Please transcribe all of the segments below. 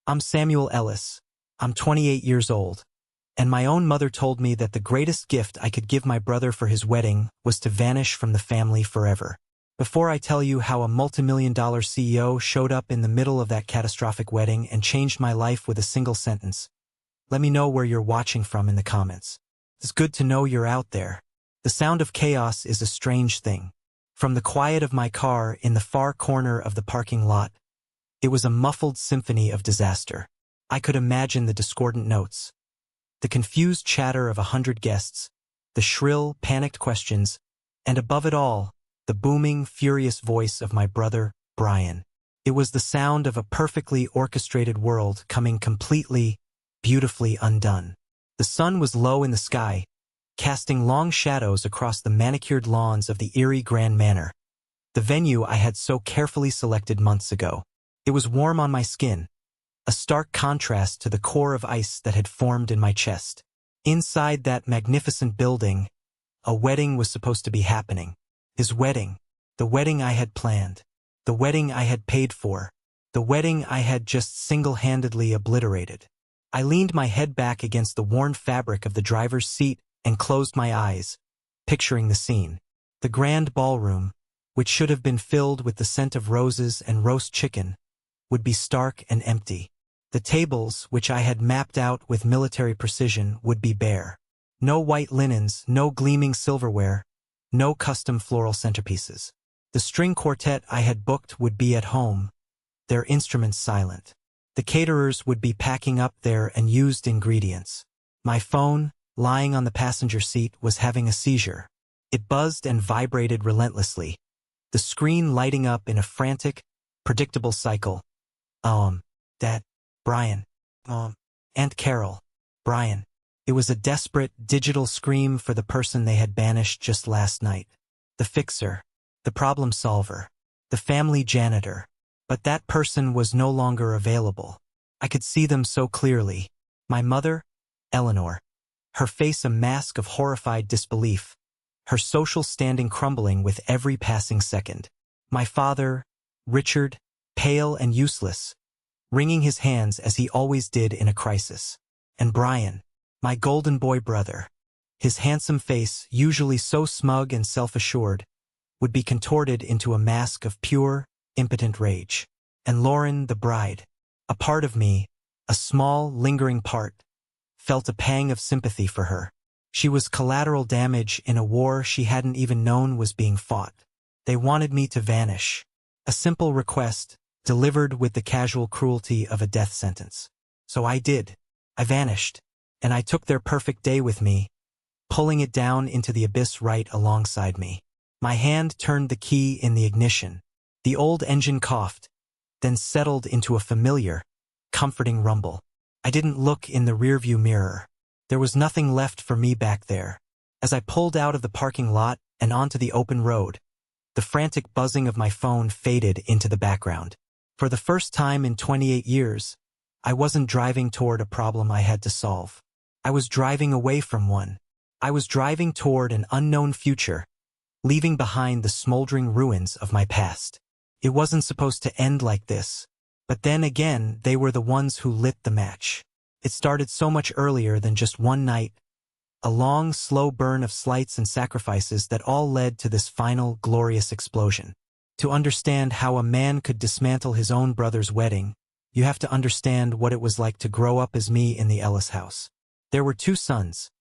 I'm Samuel Ellis. I'm 28 years old. And my own mother told me that the greatest gift I could give my brother for his wedding was to vanish from the family forever. Before I tell you how a multimillion-dollar CEO showed up in the middle of that catastrophic wedding and changed my life with a single sentence, let me know where you're watching from in the comments. It's good to know you're out there. The sound of chaos is a strange thing. From the quiet of my car in the far corner of the parking lot, it was a muffled symphony of disaster. I could imagine the discordant notes, the confused chatter of 100 guests, the shrill, panicked questions, and above it all, the booming, furious voice of my brother, Brian. It was the sound of a perfectly orchestrated world coming completely, beautifully undone. The sun was low in the sky, casting long shadows across the manicured lawns of the eerie Grand Manor, the venue I had so carefully selected months ago. It was warm on my skin, a stark contrast to the core of ice that had formed in my chest. Inside that magnificent building, a wedding was supposed to be happening. His wedding, the wedding I had planned, the wedding I had paid for, the wedding I had just single-handedly obliterated. I leaned my head back against the worn fabric of the driver's seat and closed my eyes, picturing the scene. The grand ballroom, which should have been filled with the scent of roses and roast chicken, would be stark and empty. The tables, which I had mapped out with military precision, would be bare. No white linens, no gleaming silverware, no custom floral centerpieces. The string quartet I had booked would be at home, their instruments silent. The caterers would be packing up their unused ingredients. My phone, lying on the passenger seat, was having a seizure. It buzzed and vibrated relentlessly, the screen lighting up in a frantic, predictable cycle. Dad, Brian, Aunt Carol, Brian. It was a desperate, digital scream for the person they had banished just last night. The fixer, the problem solver, the family janitor. But that person was no longer available. I could see them so clearly. My mother, Eleanor, her face a mask of horrified disbelief, her social standing crumbling with every passing second. My father, Richard, pale and useless, wringing his hands as he always did in a crisis. And Brian, my golden boy brother, his handsome face, usually so smug and self-assured, would be contorted into a mask of pure, impotent rage. And Lauren, the bride, a part of me, a small, lingering part, felt a pang of sympathy for her. She was collateral damage in a war she hadn't even known was being fought. They wanted me to vanish. A simple request, delivered with the casual cruelty of a death sentence. So I did. I vanished. And I took their perfect day with me, pulling it down into the abyss right alongside me. My hand turned the key in the ignition. The old engine coughed, then settled into a familiar, comforting rumble. I didn't look in the rearview mirror. There was nothing left for me back there. As I pulled out of the parking lot and onto the open road, the frantic buzzing of my phone faded into the background. For the first time in 28 years, I wasn't driving toward a problem I had to solve. I was driving away from one. I was driving toward an unknown future, leaving behind the smoldering ruins of my past. It wasn't supposed to end like this, but then again, they were the ones who lit the match. It started so much earlier than just one night, a long, slow burn of slights and sacrifices that all led to this final, glorious explosion. To understand how a man could dismantle his own brother's wedding, you have to understand what it was like to grow up as me in the Ellis house. There were two sons,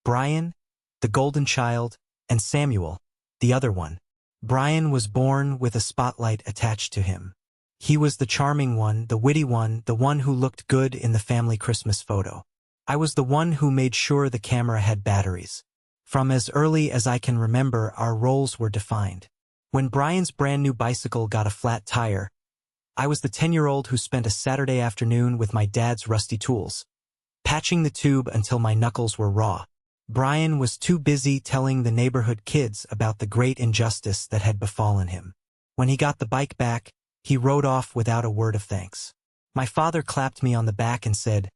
Brian, the golden child, and Samuel, the other one. Brian was born with a spotlight attached to him. He was the charming one, the witty one, the one who looked good in the family Christmas photo. I was the one who made sure the camera had batteries. From as early as I can remember, our roles were defined. When Brian's brand new bicycle got a flat tire, I was the 10-year-old who spent a Saturday afternoon with my dad's rusty tools, patching the tube until my knuckles were raw. Brian was too busy telling the neighborhood kids about the great injustice that had befallen him. When he got the bike back, he rode off without a word of thanks. My father clapped me on the back and said,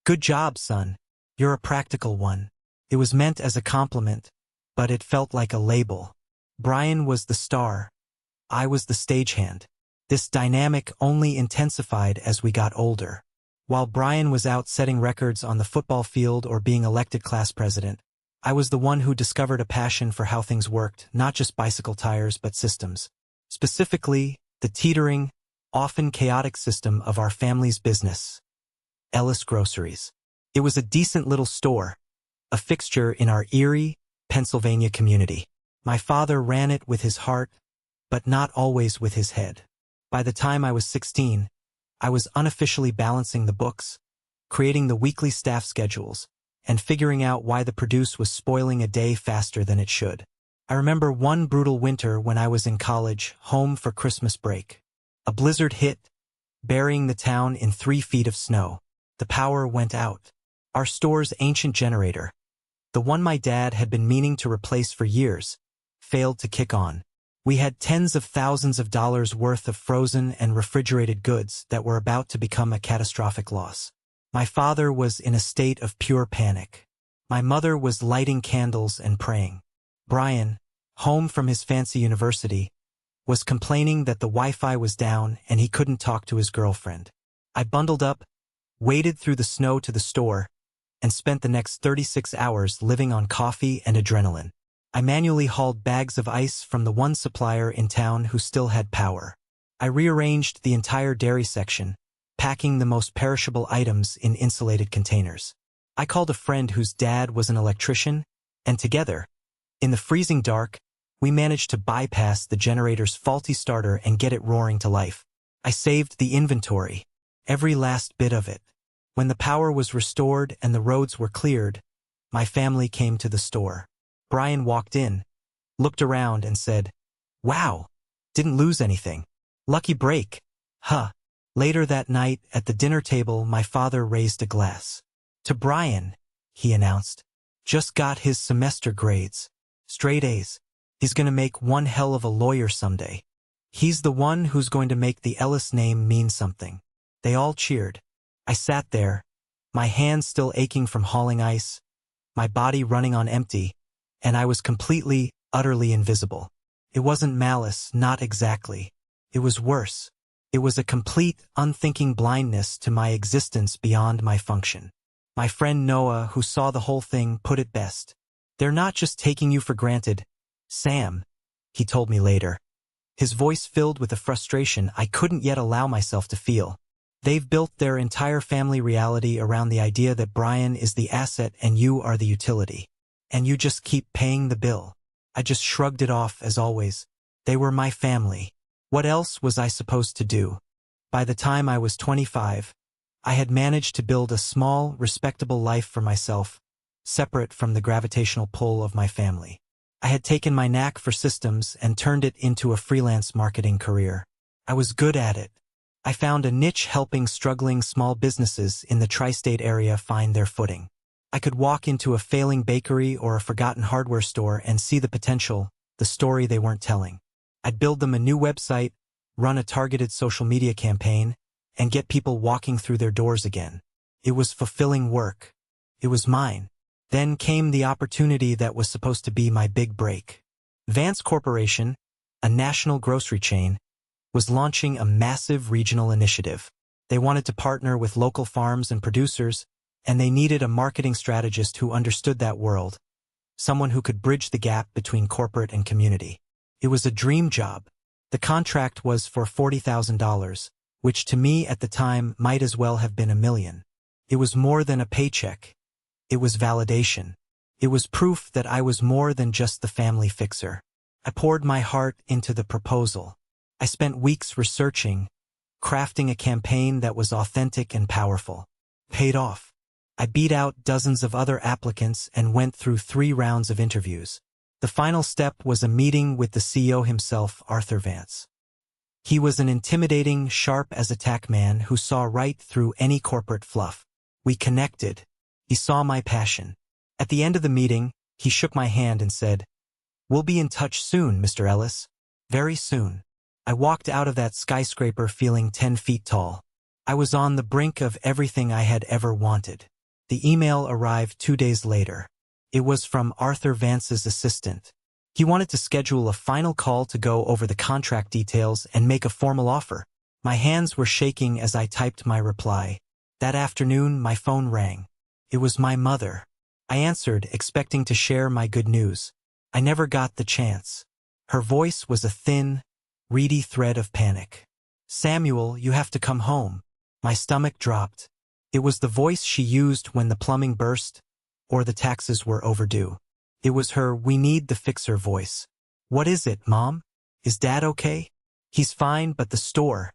"Good job, son. You're a practical one." It was meant as a compliment, but it felt like a label. Brian was the star. I was the stagehand. This dynamic only intensified as we got older. While Brian was out setting records on the football field or being elected class president, I was the one who discovered a passion for how things worked, not just bicycle tires but systems. Specifically, the teetering, often chaotic system of our family's business, Ellis Groceries. It was a decent little store, a fixture in our Erie, Pennsylvania community. My father ran it with his heart, but not always with his head. By the time I was 16, I was unofficially balancing the books, creating the weekly staff schedules, and figuring out why the produce was spoiling a day faster than it should. I remember one brutal winter when I was in college, home for Christmas break. A blizzard hit, burying the town in 3 feet of snow. The power went out. Our store's ancient generator, the one my dad had been meaning to replace for years, failed to kick on. We had tens of thousands of dollars worth of frozen and refrigerated goods that were about to become a catastrophic loss. My father was in a state of pure panic. My mother was lighting candles and praying. Brian, home from his fancy university, was complaining that the Wi-Fi was down and he couldn't talk to his girlfriend. I bundled up, waded through the snow to the store, and spent the next 36 hours living on coffee and adrenaline. I manually hauled bags of ice from the one supplier in town who still had power. I rearranged the entire dairy section, packing the most perishable items in insulated containers. I called a friend whose dad was an electrician, and together, in the freezing dark, we managed to bypass the generator's faulty starter and get it roaring to life. I saved the inventory, every last bit of it. When the power was restored and the roads were cleared, my family came to the store. Brian walked in, looked around and said, "Wow, didn't lose anything. Lucky break, huh?" Later that night, at the dinner table, my father raised a glass. "To Brian," he announced. "Just got his semester grades. Straight A's. He's gonna make one hell of a lawyer someday. He's the one who's going to make the Ellis name mean something." They all cheered. I sat there, my hands still aching from hauling ice, my body running on empty, and I was completely, utterly invisible. It wasn't malice, not exactly. It was worse. It was a complete, unthinking blindness to my existence beyond my function. My friend Noah, who saw the whole thing, put it best. "They're not just taking you for granted, Sam," he told me later, his voice filled with a frustration I couldn't yet allow myself to feel. "They've built their entire family reality around the idea that Brian is the asset and you are the utility. And you just keep paying the bill." I just shrugged it off as always. They were my family. What else was I supposed to do? By the time I was 25, I had managed to build a small, respectable life for myself, separate from the gravitational pull of my family. I had taken my knack for systems and turned it into a freelance marketing career. I was good at it. I found a niche helping struggling small businesses in the tri-state area find their footing. I could walk into a failing bakery or a forgotten hardware store and see the potential, the story they weren't telling. I'd build them a new website, run a targeted social media campaign, and get people walking through their doors again. It was fulfilling work. It was mine. Then came the opportunity that was supposed to be my big break. Vance Corporation, a national grocery chain, was launching a massive regional initiative. They wanted to partner with local farms and producers, and they needed a marketing strategist who understood that world, someone who could bridge the gap between corporate and community. It was a dream job. The contract was for $40,000, which to me at the time might as well have been $1 million. It was more than a paycheck. It was validation. It was proof that I was more than just the family fixer. I poured my heart into the proposal. I spent weeks researching, crafting a campaign that was authentic and powerful. Paid off. I beat out dozens of other applicants and went through 3 rounds of interviews. The final step was a meeting with the CEO himself, Arthur Vance. He was an intimidating, sharp-as-a-tack man who saw right through any corporate fluff. We connected. He saw my passion. At the end of the meeting, he shook my hand and said, "We'll be in touch soon, Mr. Ellis. Very soon." I walked out of that skyscraper feeling 10 feet tall. I was on the brink of everything I had ever wanted. The email arrived 2 days later. It was from Arthur Vance's assistant. He wanted to schedule a final call to go over the contract details and make a formal offer. My hands were shaking as I typed my reply. That afternoon, my phone rang. It was my mother. I answered, expecting to share my good news. I never got the chance. Her voice was a thin, reedy thread of panic. "Samuel, you have to come home." My stomach dropped. It was the voice she used when the plumbing burst or the taxes were overdue. It was her "we need the fixer" voice. "What is it, Mom? Is Dad okay?" "He's fine, but the store,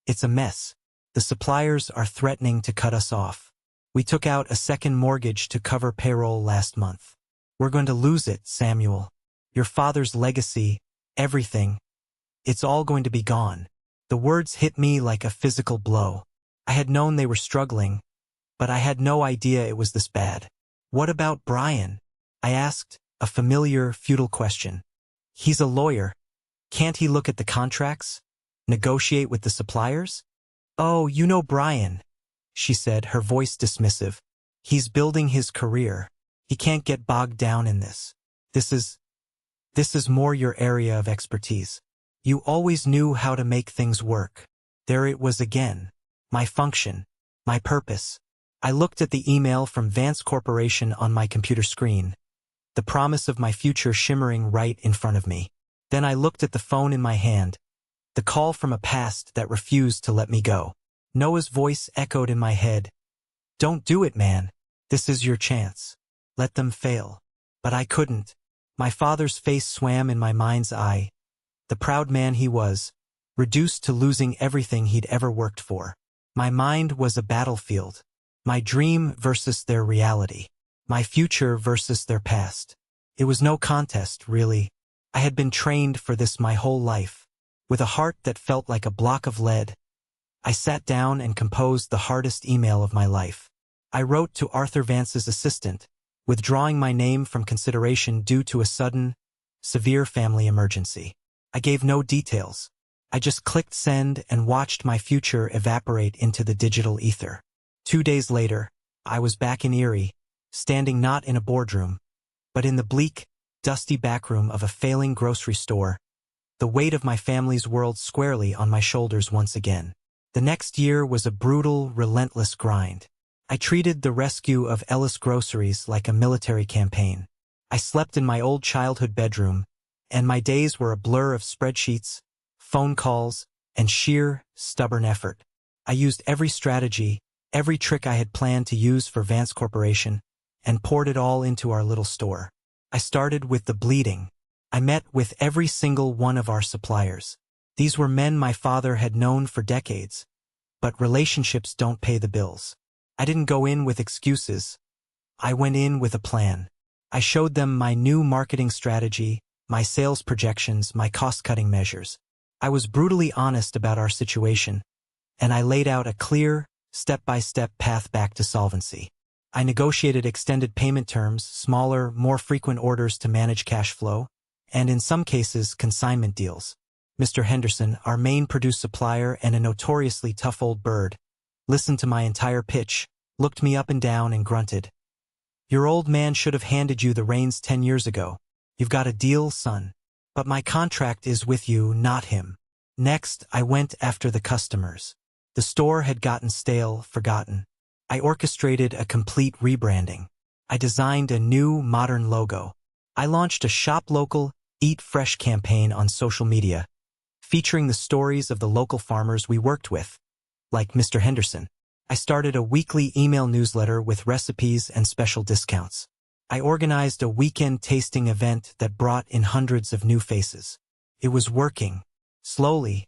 it's a mess. The suppliers are threatening to cut us off. We took out a second mortgage to cover payroll last month. We're going to lose it, Samuel. Your father's legacy, everything, it's all going to be gone." The words hit me like a physical blow. I had known they were struggling, but I had no idea it was this bad. "What about Brian?" I asked, a familiar, futile question. "He's a lawyer. Can't he look at the contracts? Negotiate with the suppliers?" "Oh, you know Brian," she said, her voice dismissive. "He's building his career. He can't get bogged down in this. This is more your area of expertise. You always knew how to make things work." There it was again. My function. My purpose. I looked at the email from Vance Corporation on my computer screen, the promise of my future shimmering right in front of me. Then I looked at the phone in my hand, the call from a past that refused to let me go. Noah's voice echoed in my head. "Don't do it, man. This is your chance. Let them fail." But I couldn't. My father's face swam in my mind's eye, the proud man he was, reduced to losing everything he'd ever worked for. My mind was a battlefield. My dream versus their reality. My future versus their past. It was no contest, really. I had been trained for this my whole life. With a heart that felt like a block of lead, I sat down and composed the hardest email of my life. I wrote to Arthur Vance's assistant, withdrawing my name from consideration due to a sudden, severe family emergency. I gave no details. I just clicked send and watched my future evaporate into the digital ether. 2 days later, I was back in Erie, standing not in a boardroom, but in the bleak, dusty backroom of a failing grocery store, the weight of my family's world squarely on my shoulders once again. The next year was a brutal, relentless grind. I treated the rescue of Ellis Groceries like a military campaign. I slept in my old childhood bedroom, and my days were a blur of spreadsheets, phone calls, and sheer, stubborn effort. I used every strategy, every trick I had planned to use for Vance Corporation, and poured it all into our little store. I started with the bleeding. I met with every single one of our suppliers. These were men my father had known for decades, but relationships don't pay the bills. I didn't go in with excuses. I went in with a plan. I showed them my new marketing strategy, my sales projections, my cost-cutting measures. I was brutally honest about our situation, and I laid out a clear, step-by-step path back to solvency. I negotiated extended payment terms, smaller, more frequent orders to manage cash flow, and in some cases, consignment deals. Mr. Henderson, our main produce supplier and a notoriously tough old bird, listened to my entire pitch, looked me up and down and grunted. "Your old man should have handed you the reins 10 years ago. You've got a deal, son. But my contract is with you, not him." Next, I went after the customers. The store had gotten stale, forgotten. I orchestrated a complete rebranding. I designed a new, modern logo. I launched a Shop Local, Eat Fresh campaign on social media, featuring the stories of the local farmers we worked with, like Mr. Henderson. I started a weekly email newsletter with recipes and special discounts. I organized a weekend tasting event that brought in hundreds of new faces. It was working. Slowly,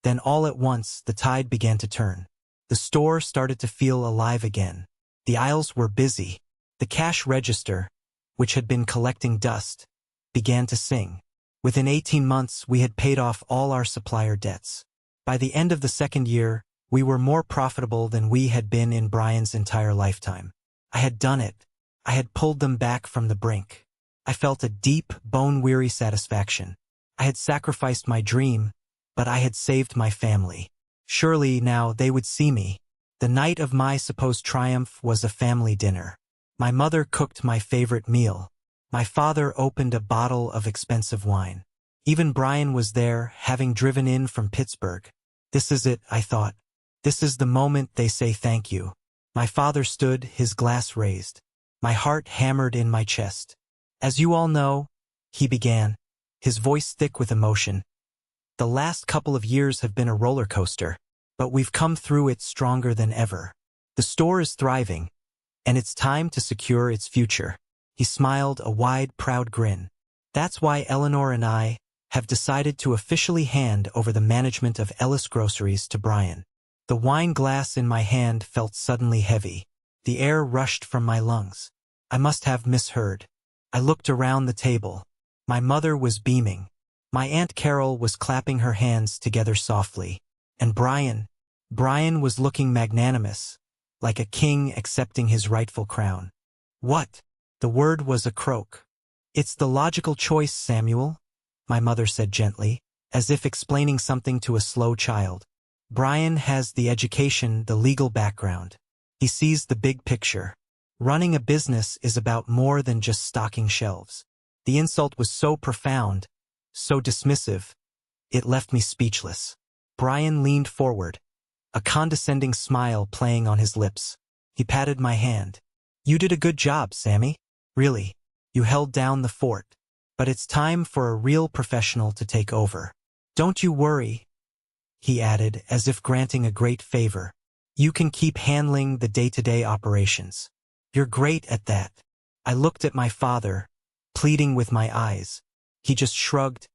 then all at once, the tide began to turn. The store started to feel alive again. The aisles were busy. The cash register, which had been collecting dust, began to sing. Within 18 months, we had paid off all our supplier debts. By the end of the second year, we were more profitable than we had been in Brian's entire lifetime. I had done it. I had pulled them back from the brink. I felt a deep, bone-weary satisfaction. I had sacrificed my dream, but I had saved my family. Surely now they would see me. The night of my supposed triumph was a family dinner. My mother cooked my favorite meal. My father opened a bottle of expensive wine. Even Brian was there, having driven in from Pittsburgh. This is it, I thought. This is the moment they say thank you. My father stood, his glass raised. My heart hammered in my chest. As you all know, he began, his voice thick with emotion, the last couple of years have been a roller coaster, but we've come through it stronger than ever. The store is thriving, and it's time to secure its future. He smiled, a wide, proud grin. That's why Eleanor and I have decided to officially hand over the management of Ellis Groceries to Brian. The wine glass in my hand felt suddenly heavy. The air rushed from my lungs. I must have misheard. I looked around the table. My mother was beaming. My Aunt Carol was clapping her hands together softly. And Brian was looking magnanimous, like a king accepting his rightful crown. What? The word was a croak. It's the logical choice, Samuel, my mother said gently, as if explaining something to a slow child. Brian has the education, the legal background. He sees the big picture. Running a business is about more than just stocking shelves. The insult was so profound, so dismissive, it left me speechless. Brian leaned forward, a condescending smile playing on his lips. He patted my hand. You did a good job, Sammy. Really, you held down the fort. But it's time for a real professional to take over. Don't you worry, he added, as if granting a great favor. You can keep handling the day-to-day operations. You're great at that. I looked at my father, pleading with my eyes. He just shrugged,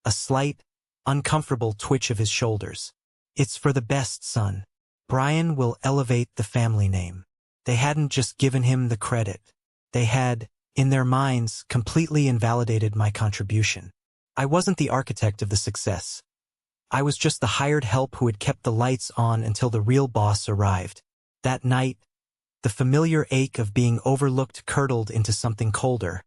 a slight, uncomfortable twitch of his shoulders. It's for the best, son. Brian will elevate the family name. They hadn't just given him the credit. They had, in their minds, completely invalidated my contribution. I wasn't the architect of the success. I was just the hired help who had kept the lights on until the real boss arrived. That night, the familiar ache of being overlooked curdled into something colder,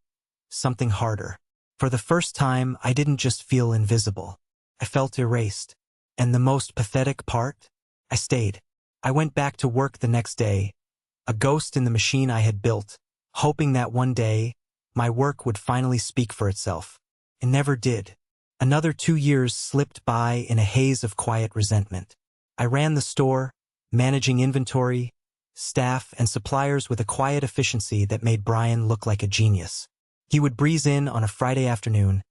something harder. For the first time, I didn't just feel invisible. I felt erased. And the most pathetic part? I stayed. I went back to work the next day, a ghost in the machine I had built, hoping that one day, my work would finally speak for itself. It never did. Another 2 years slipped by in a haze of quiet resentment. I ran the store, managing inventory, staff, and suppliers with a quiet efficiency that made Brian look like a genius. He would breeze in on a Friday afternoon,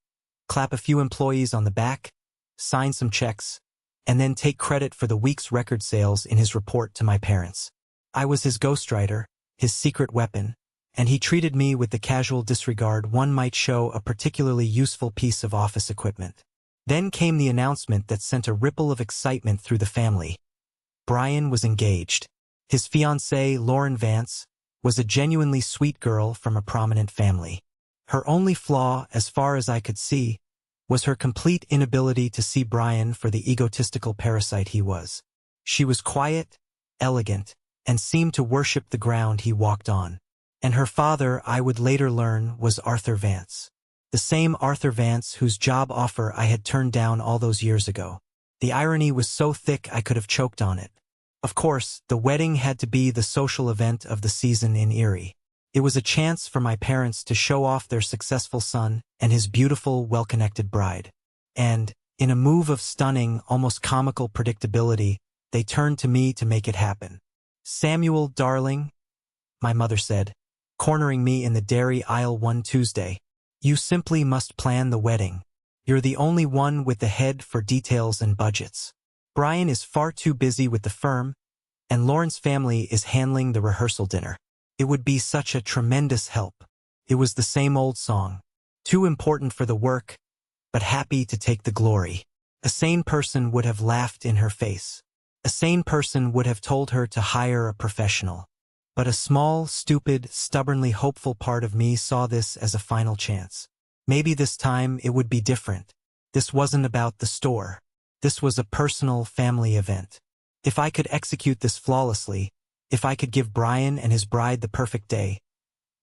clap a few employees on the back, sign some checks, and then take credit for the week's record sales in his report to my parents. I was his ghostwriter, his secret weapon, and he treated me with the casual disregard one might show a particularly useful piece of office equipment. Then came the announcement that sent a ripple of excitement through the family. Brian was engaged. His fiancée, Lauren Vance, was a genuinely sweet girl from a prominent family. Her only flaw, as far as I could see, was her complete inability to see Brian for the egotistical parasite he was. She was quiet, elegant, and seemed to worship the ground he walked on. And her father, I would later learn, was Arthur Vance. The same Arthur Vance whose job offer I had turned down all those years ago. The irony was so thick I could have choked on it. Of course, the wedding had to be the social event of the season in Erie. It was a chance for my parents to show off their successful son and his beautiful, well-connected bride. And, in a move of stunning, almost comical predictability, they turned to me to make it happen. Samuel, darling, my mother said, cornering me in the dairy aisle one Tuesday, you simply must plan the wedding. You're the only one with the head for details and budgets. Brian is far too busy with the firm, and Lauren's family is handling the rehearsal dinner. It would be such a tremendous help. It was the same old song. Too important for the work, but happy to take the glory. A sane person would have laughed in her face. A sane person would have told her to hire a professional. But a small, stupid, stubbornly hopeful part of me saw this as a final chance. Maybe this time it would be different. This wasn't about the store. This was a personal family event. If I could execute this flawlessly, if I could give Brian and his bride the perfect day,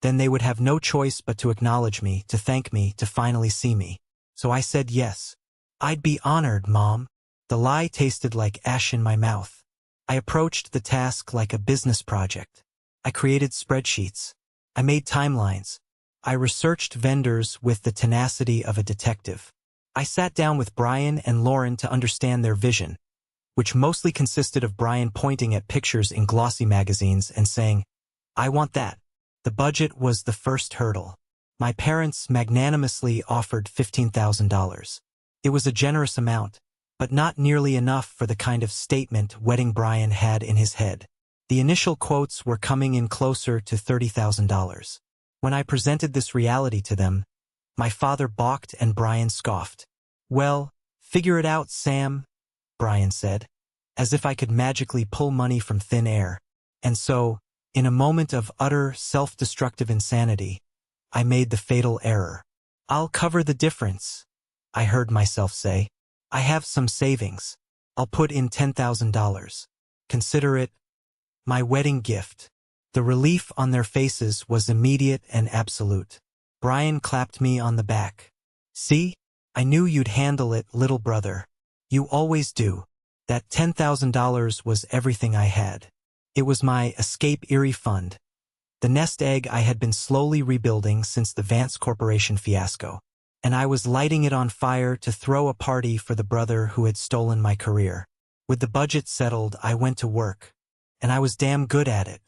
then they would have no choice but to acknowledge me, to thank me, to finally see me. So I said yes. I'd be honored, Mom. The lie tasted like ash in my mouth. I approached the task like a business project. I created spreadsheets. I made timelines. I researched vendors with the tenacity of a detective. I sat down with Brian and Lauren to understand their vision, which mostly consisted of Brian pointing at pictures in glossy magazines and saying, "I want that." The budget was the first hurdle. My parents magnanimously offered $15,000. It was a generous amount, but not nearly enough for the kind of statement Wedding Brian had in his head. The initial quotes were coming in closer to $30,000. When I presented this reality to them, my father balked and Brian scoffed. "Well, figure it out, Sam," Brian said, as if I could magically pull money from thin air. And so, in a moment of utter self-destructive insanity, I made the fatal error. "I'll cover the difference," I heard myself say. "I have some savings. I'll put in $10,000. Consider it my wedding gift." The relief on their faces was immediate and absolute. Brian clapped me on the back. "See? I knew you'd handle it, little brother. You always do." That $10,000 was everything I had. It was my escape Erie fund, the nest egg I had been slowly rebuilding since the Vance Corporation fiasco, and I was lighting it on fire to throw a party for the brother who had stolen my career. With the budget settled, I went to work, and I was damn good at it.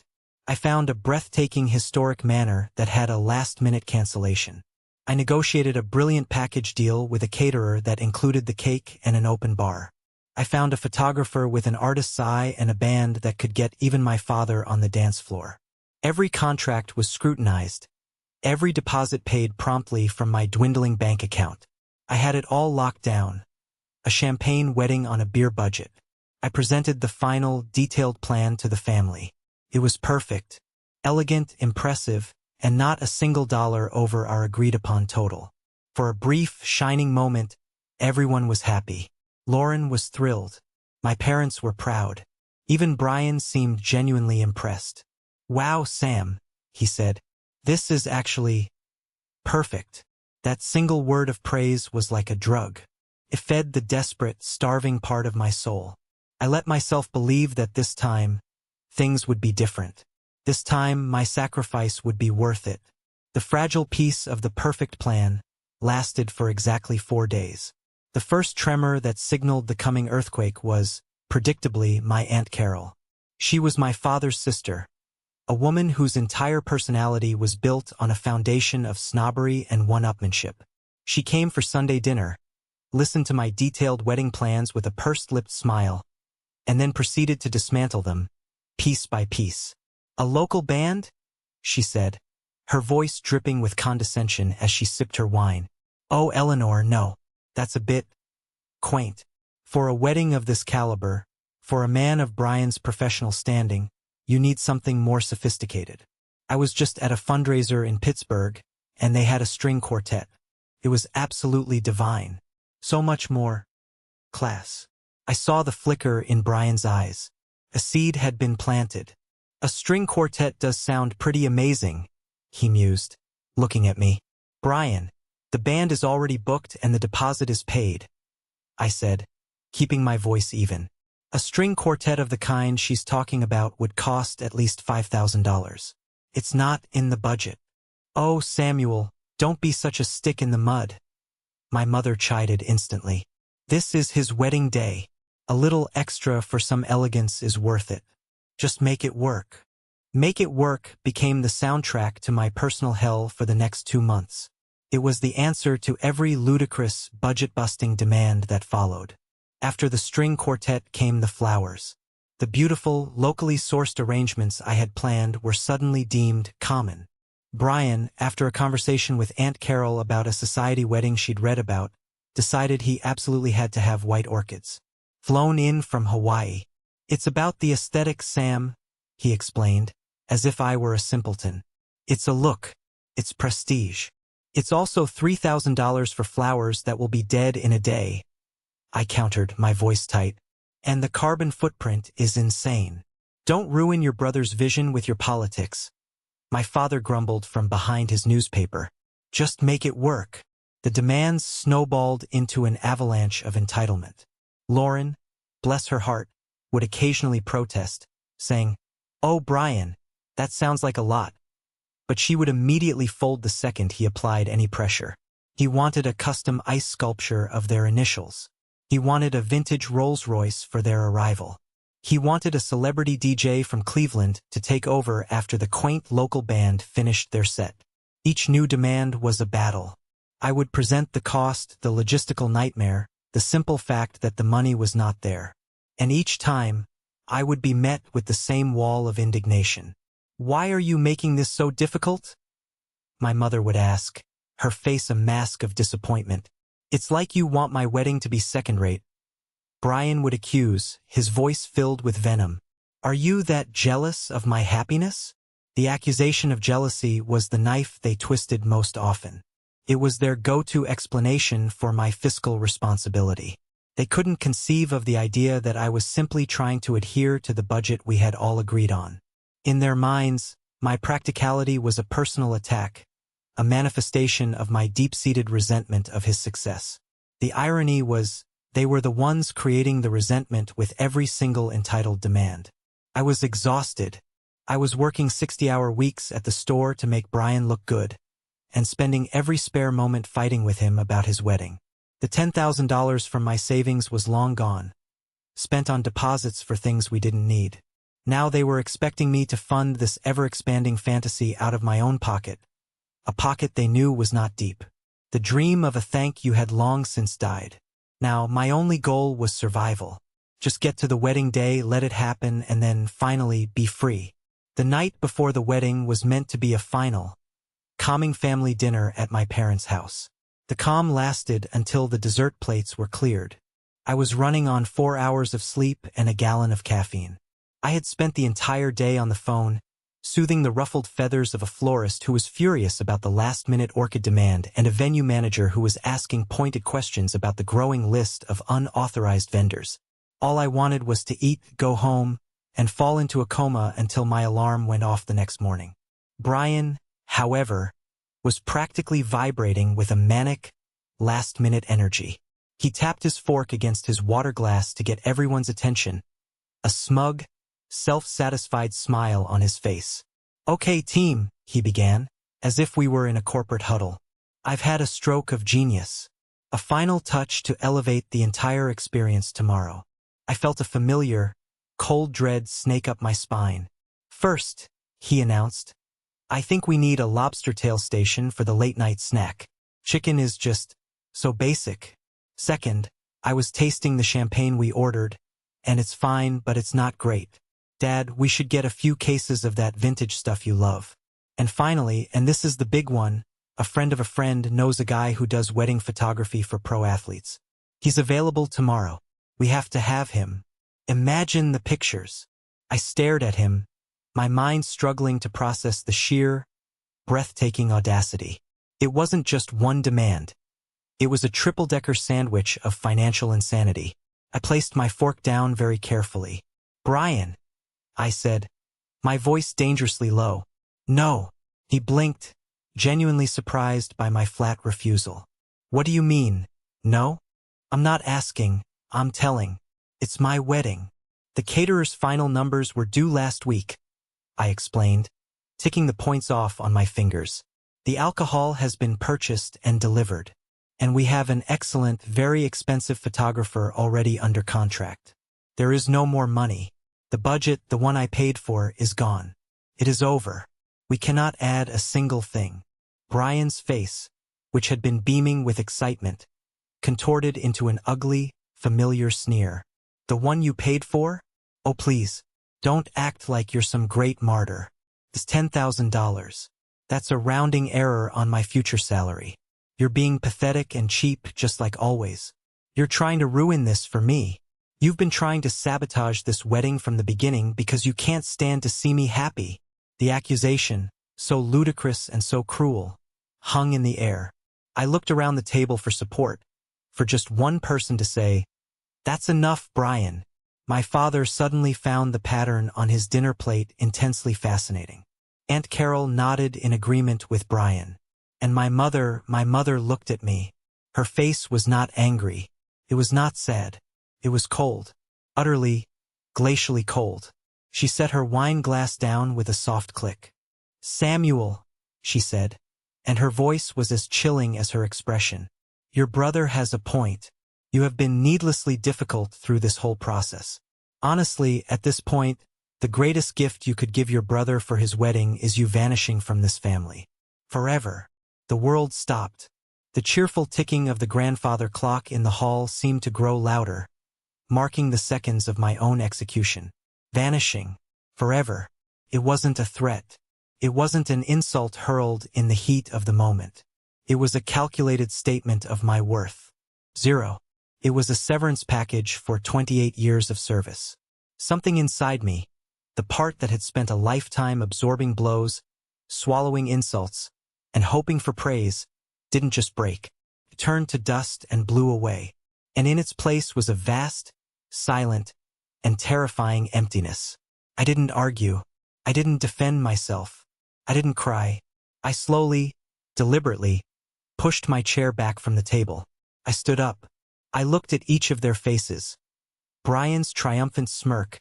I found a breathtaking historic manor that had a last-minute cancellation. I negotiated a brilliant package deal with a caterer that included the cake and an open bar. I found a photographer with an artist's eye and a band that could get even my father on the dance floor. Every contract was scrutinized, every deposit paid promptly from my dwindling bank account. I had it all locked down. A champagne wedding on a beer budget. I presented the final, detailed plan to the family. It was perfect, elegant, impressive, and not a single dollar over our agreed-upon total. For a brief, shining moment, everyone was happy. Lauren was thrilled. My parents were proud. Even Brian seemed genuinely impressed. "Wow, Sam," he said. "This is actually perfect." That single word of praise was like a drug. It fed the desperate, starving part of my soul. I let myself believe that this time, things would be different. This time, my sacrifice would be worth it. The fragile piece of the perfect plan lasted for exactly 4 days. The first tremor that signaled the coming earthquake was, predictably, my Aunt Carol. She was my father's sister, a woman whose entire personality was built on a foundation of snobbery and one-upmanship. She came for Sunday dinner, listened to my detailed wedding plans with a pursed-lipped smile, and then proceeded to dismantle them, piece by piece. "A local band?" she said, her voice dripping with condescension as she sipped her wine. "Oh, Eleanor, no. That's a bit quaint. For a wedding of this caliber, for a man of Brian's professional standing, you need something more sophisticated." I was just at a fundraiser in Pittsburgh, and they had a string quartet. It was absolutely divine. So much more class. I saw the flicker in Brian's eyes. A seed had been planted. "A string quartet does sound pretty amazing," he mused, looking at me. "Brian, the band is already booked and the deposit is paid," I said, keeping my voice even. "A string quartet of the kind she's talking about would cost at least $5,000. It's not in the budget." "Oh, Samuel, don't be such a stick in the mud," my mother chided instantly. "This is his wedding day. A little extra for some elegance is worth it. Just make it work." "Make it work" became the soundtrack to my personal hell for the next 2 months. It was the answer to every ludicrous, budget-busting demand that followed. After the string quartet came the flowers. The beautiful, locally sourced arrangements I had planned were suddenly deemed common. Brian, after a conversation with Aunt Carol about a society wedding she'd read about, decided he absolutely had to have white orchids. Flown in from Hawaii. "It's about the aesthetic, Sam," he explained, as if I were a simpleton. "It's a look. It's prestige. It's also $3,000 for flowers that will be dead in a day," I countered, my voice tight. "And the carbon footprint is insane. Don't ruin your brother's vision with your politics," my father grumbled from behind his newspaper. "Just make it work." The demands snowballed into an avalanche of entitlement. Lauren, bless her heart, would occasionally protest, saying, "Oh, Brian, that sounds like a lot." But she would immediately fold the second he applied any pressure. He wanted a custom ice sculpture of their initials. He wanted a vintage Rolls-Royce for their arrival. He wanted a celebrity DJ from Cleveland to take over after the quaint local band finished their set. Each new demand was a battle. I would present the cost, the logistical nightmare, the simple fact that the money was not there. And each time, I would be met with the same wall of indignation. "Why are you making this so difficult?" my mother would ask, her face a mask of disappointment. "It's like you want my wedding to be second-rate," Brian would accuse, his voice filled with venom. "Are you that jealous of my happiness?" The accusation of jealousy was the knife they twisted most often. It was their go-to explanation for my fiscal responsibility. They couldn't conceive of the idea that I was simply trying to adhere to the budget we had all agreed on. In their minds, my practicality was a personal attack, a manifestation of my deep-seated resentment of his success. The irony was, they were the ones creating the resentment with every single entitled demand. I was exhausted. I was working 60-hour weeks at the store to make Brian look good, and spending every spare moment fighting with him about his wedding. The $10,000 from my savings was long gone, spent on deposits for things we didn't need. Now they were expecting me to fund this ever-expanding fantasy out of my own pocket, a pocket they knew was not deep. The dream of a thank you had long since died. Now, my only goal was survival. Just get to the wedding day, let it happen, and then, finally, be free. The night before the wedding was meant to be a final, calming family dinner at my parents' house. The calm lasted until the dessert plates were cleared. I was running on 4 hours of sleep and a gallon of caffeine. I had spent the entire day on the phone, soothing the ruffled feathers of a florist who was furious about the last-minute orchid demand and a venue manager who was asking pointed questions about the growing list of unauthorized vendors. All I wanted was to eat, go home, and fall into a coma until my alarm went off the next morning. Brian, however, was practically vibrating with a manic, last-minute energy. He tapped his fork against his water glass to get everyone's attention, a smug, self-satisfied smile on his face. "Okay, team," he began, as if we were in a corporate huddle. "I've had a stroke of genius. A final touch to elevate the entire experience tomorrow." I felt a familiar, cold dread snake up my spine. "First," he announced, "I think we need a lobster tail station for the late-night snack. Chicken is just so basic. Second, I was tasting the champagne we ordered, and it's fine, but it's not great. Dad, we should get a few cases of that vintage stuff you love. And finally, and this is the big one, a friend of a friend knows a guy who does wedding photography for pro athletes. He's available tomorrow. We have to have him. Imagine the pictures." I stared at him, my mind struggling to process the sheer, breathtaking audacity. It wasn't just one demand. It was a triple-decker sandwich of financial insanity. I placed my fork down very carefully. "Brian," I said, my voice dangerously low. "No." He blinked, genuinely surprised by my flat refusal. "What do you mean, no?" "I'm not asking, I'm telling. It's my wedding. The caterer's final numbers were due last week," I explained, ticking the points off on my fingers. "The alcohol has been purchased and delivered, and we have an excellent, very expensive photographer already under contract. There is no more money. The budget, the one I paid for, is gone. It is over. We cannot add a single thing." Brian's face, which had been beaming with excitement, contorted into an ugly, familiar sneer. "The one you paid for? Oh, please, don't act like you're some great martyr. It's $10,000. That's a rounding error on my future salary. You're being pathetic and cheap just like always. You're trying to ruin this for me. You've been trying to sabotage this wedding from the beginning because you can't stand to see me happy." The accusation, so ludicrous and so cruel, hung in the air. I looked around the table for support, for just one person to say, "That's enough, Brian." My father suddenly found the pattern on his dinner plate intensely fascinating. Aunt Carol nodded in agreement with Brian. And my mother looked at me. Her face was not angry. It was not sad. It was cold. Utterly, glacially cold. She set her wine glass down with a soft click. "Samuel," she said, and her voice was as chilling as her expression. "Your brother has a point. You have been needlessly difficult through this whole process. Honestly, at this point, the greatest gift you could give your brother for his wedding is you vanishing from this family. Forever. The world stopped. The cheerful ticking of the grandfather clock in the hall seemed to grow louder, marking the seconds of my own execution. Vanishing. Forever. It wasn't a threat. It wasn't an insult hurled in the heat of the moment. It was a calculated statement of my worth. 0. It was a severance package for 28 years of service. Something inside me, the part that had spent a lifetime absorbing blows, swallowing insults, and hoping for praise, didn't just break. It turned to dust and blew away. And in its place was a vast, silent, and terrifying emptiness. I didn't argue. I didn't defend myself. I didn't cry. I slowly, deliberately, pushed my chair back from the table. I stood up. I looked at each of their faces. Brian's triumphant smirk,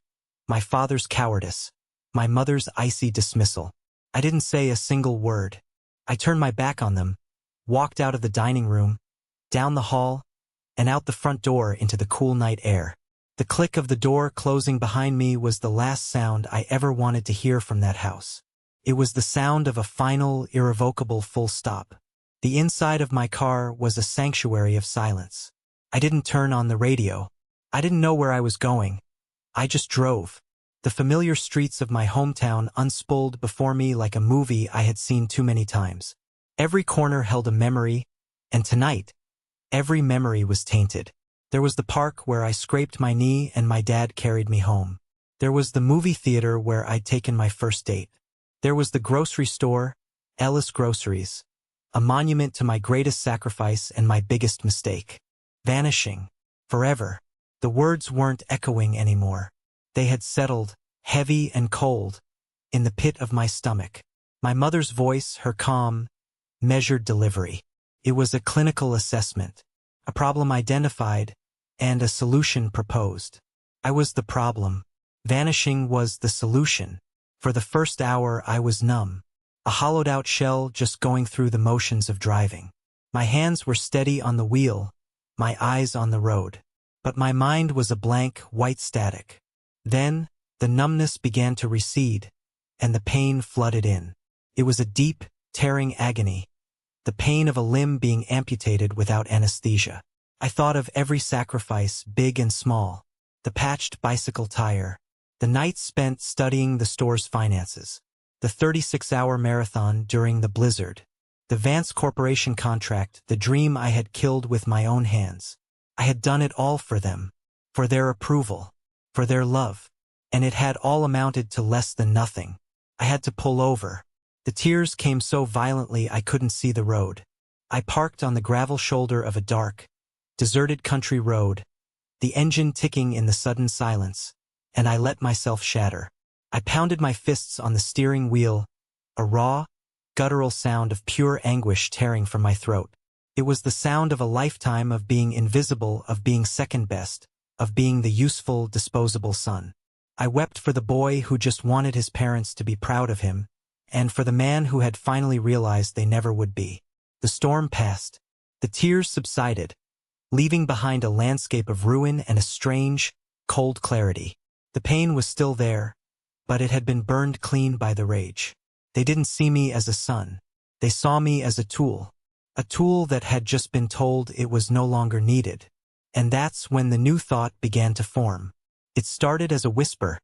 my father's cowardice, my mother's icy dismissal. I didn't say a single word. I turned my back on them, walked out of the dining room, down the hall, and out the front door into the cool night air. The click of the door closing behind me was the last sound I ever wanted to hear from that house. It was the sound of a final, irrevocable full stop. The inside of my car was a sanctuary of silence. I didn't turn on the radio. I didn't know where I was going. I just drove. The familiar streets of my hometown unspooled before me like a movie I had seen too many times. Every corner held a memory, and tonight, every memory was tainted. There was the park where I scraped my knee and my dad carried me home. There was the movie theater where I'd taken my first date. There was the grocery store, Ellis Groceries, a monument to my greatest sacrifice and my biggest mistake. Vanishing. Forever. The words weren't echoing anymore. They had settled, heavy and cold, in the pit of my stomach. My mother's voice, her calm, measured delivery. It was a clinical assessment, a problem identified, and a solution proposed. I was the problem. Vanishing was the solution. For the first hour I was numb, a hollowed-out shell just going through the motions of driving. My hands were steady on the wheel, my eyes on the road. But my mind was a blank, white static. Then, the numbness began to recede, and the pain flooded in. It was a deep, tearing agony, the pain of a limb being amputated without anesthesia. I thought of every sacrifice, big and small, the patched bicycle tire, the nights spent studying the store's finances, the 36-hour marathon during the blizzard, the Vance Corporation contract, the dream I had killed with my own hands. I had done it all for them, for their approval, for their love, and it had all amounted to less than nothing. I had to pull over. The tears came so violently I couldn't see the road. I parked on the gravel shoulder of a dark, deserted country road, the engine ticking in the sudden silence, and I let myself shatter. I pounded my fists on the steering wheel, a raw, guttural sound of pure anguish tearing from my throat. It was the sound of a lifetime of being invisible, of being second best, of being the useful, disposable son. I wept for the boy who just wanted his parents to be proud of him, and for the man who had finally realized they never would be. The storm passed. The tears subsided, leaving behind a landscape of ruin and a strange, cold clarity. The pain was still there, but it had been burned clean by the rage. They didn't see me as a son. They saw me as a tool that had just been told it was no longer needed. And that's when the new thought began to form. It started as a whisper,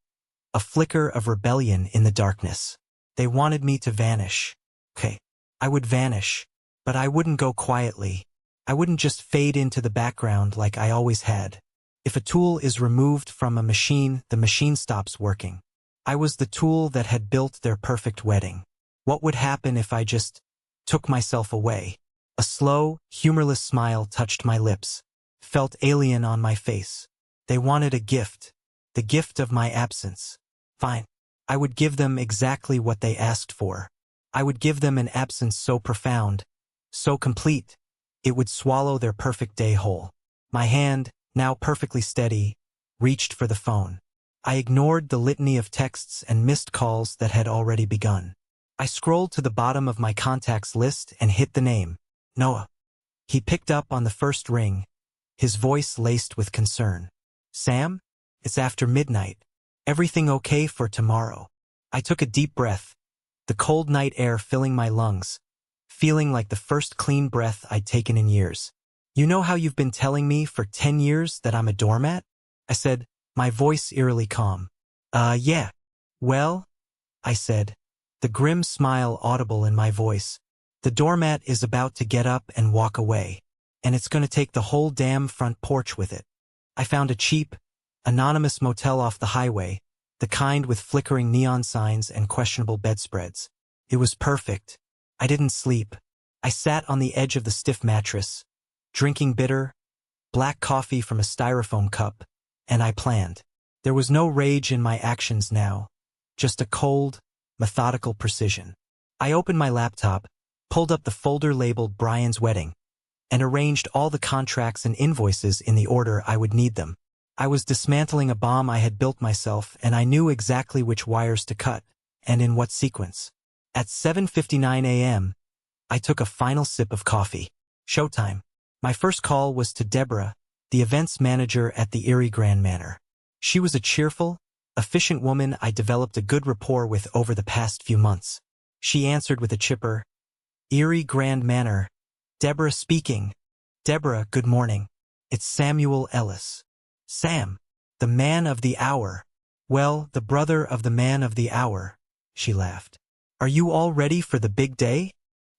a flicker of rebellion in the darkness. They wanted me to vanish. Okay, I would vanish, but I wouldn't go quietly. I wouldn't just fade into the background like I always had. If a tool is removed from a machine, the machine stops working. I was the tool that had built their perfect wedding. What would happen if I just took myself away? A slow, humorless smile touched my lips, felt alien on my face. They wanted a gift, the gift of my absence. Fine. I would give them exactly what they asked for. I would give them an absence so profound, so complete, it would swallow their perfect day whole. My hand, now perfectly steady, reached for the phone. I ignored the litany of texts and missed calls that had already begun. I scrolled to the bottom of my contacts list and hit the name, Noah. He picked up on the first ring, his voice laced with concern. Sam? It's after midnight. Everything okay for tomorrow? I took a deep breath, the cold night air filling my lungs, feeling like the first clean breath I'd taken in years. You know how you've been telling me for 10 years that I'm a doormat? I said, my voice eerily calm. Yeah. Well, I said, the grim smile audible in my voice. The doormat is about to get up and walk away, and it's going to take the whole damn front porch with it. I found a cheap, anonymous motel off the highway, the kind with flickering neon signs and questionable bedspreads. It was perfect. I didn't sleep. I sat on the edge of the stiff mattress, drinking bitter, black coffee from a styrofoam cup, and I planned. There was no rage in my actions now, just a cold, methodical precision. I opened my laptop, pulled up the folder labeled Brian's wedding, and arranged all the contracts and invoices in the order I would need them. I was dismantling a bomb I had built myself, and I knew exactly which wires to cut, and in what sequence. At 7:59 a.m., I took a final sip of coffee. Showtime. My first call was to Deborah, the events manager at the Erie Grand Manor. She was a cheerful, efficient woman I developed a good rapport with over the past few months. She answered with a chipper, Erie Grand Manor. Deborah speaking. Deborah, good morning. It's Samuel Ellis. Sam, the man of the hour. Well, the brother of the man of the hour, she laughed. Are you all ready for the big day?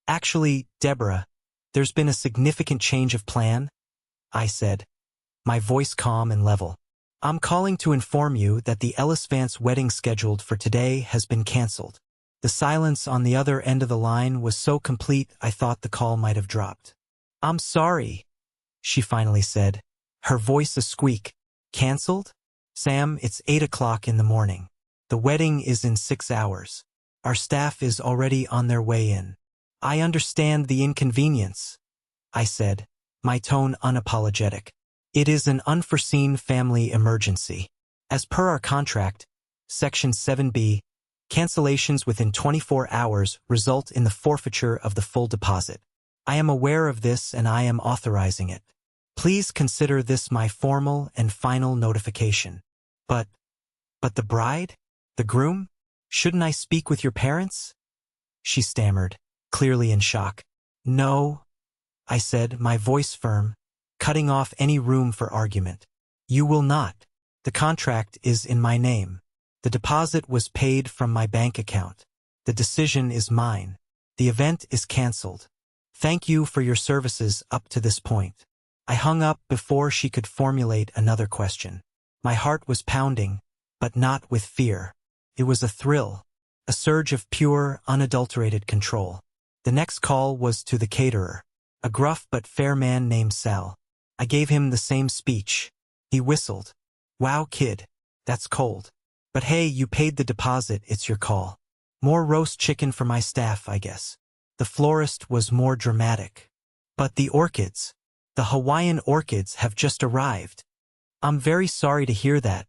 Actually, Deborah, there's been a significant change of plan, I said, my voice calm and level. I'm calling to inform you that the Ellis-Vance wedding scheduled for today has been canceled. The silence on the other end of the line was so complete I thought the call might have dropped. I'm sorry, she finally said, her voice a squeak. Canceled? Sam, it's 8 o'clock in the morning. The wedding is in 6 hours. Our staff is already on their way in. I understand the inconvenience, I said, my tone unapologetic. It is an unforeseen family emergency. As per our contract, Section 7B, cancellations within 24 hours result in the forfeiture of the full deposit. I am aware of this and I am authorizing it. Please consider this my formal and final notification. But the bride? The groom? Shouldn't I speak with your parents? She stammered, clearly in shock. No, I said, my voice firm, cutting off any room for argument. You will not. The contract is in my name. The deposit was paid from my bank account. The decision is mine. The event is canceled. Thank you for your services up to this point. I hung up before she could formulate another question. My heart was pounding, but not with fear. It was a thrill, a surge of pure, unadulterated control. The next call was to the caterer, a gruff but fair man named Sal. I gave him the same speech. He whistled. Wow, kid, that's cold. But hey, you paid the deposit, it's your call. More roast chicken for my staff, I guess. The florist was more dramatic. But the orchids, the Hawaiian orchids have just arrived. I'm very sorry to hear that,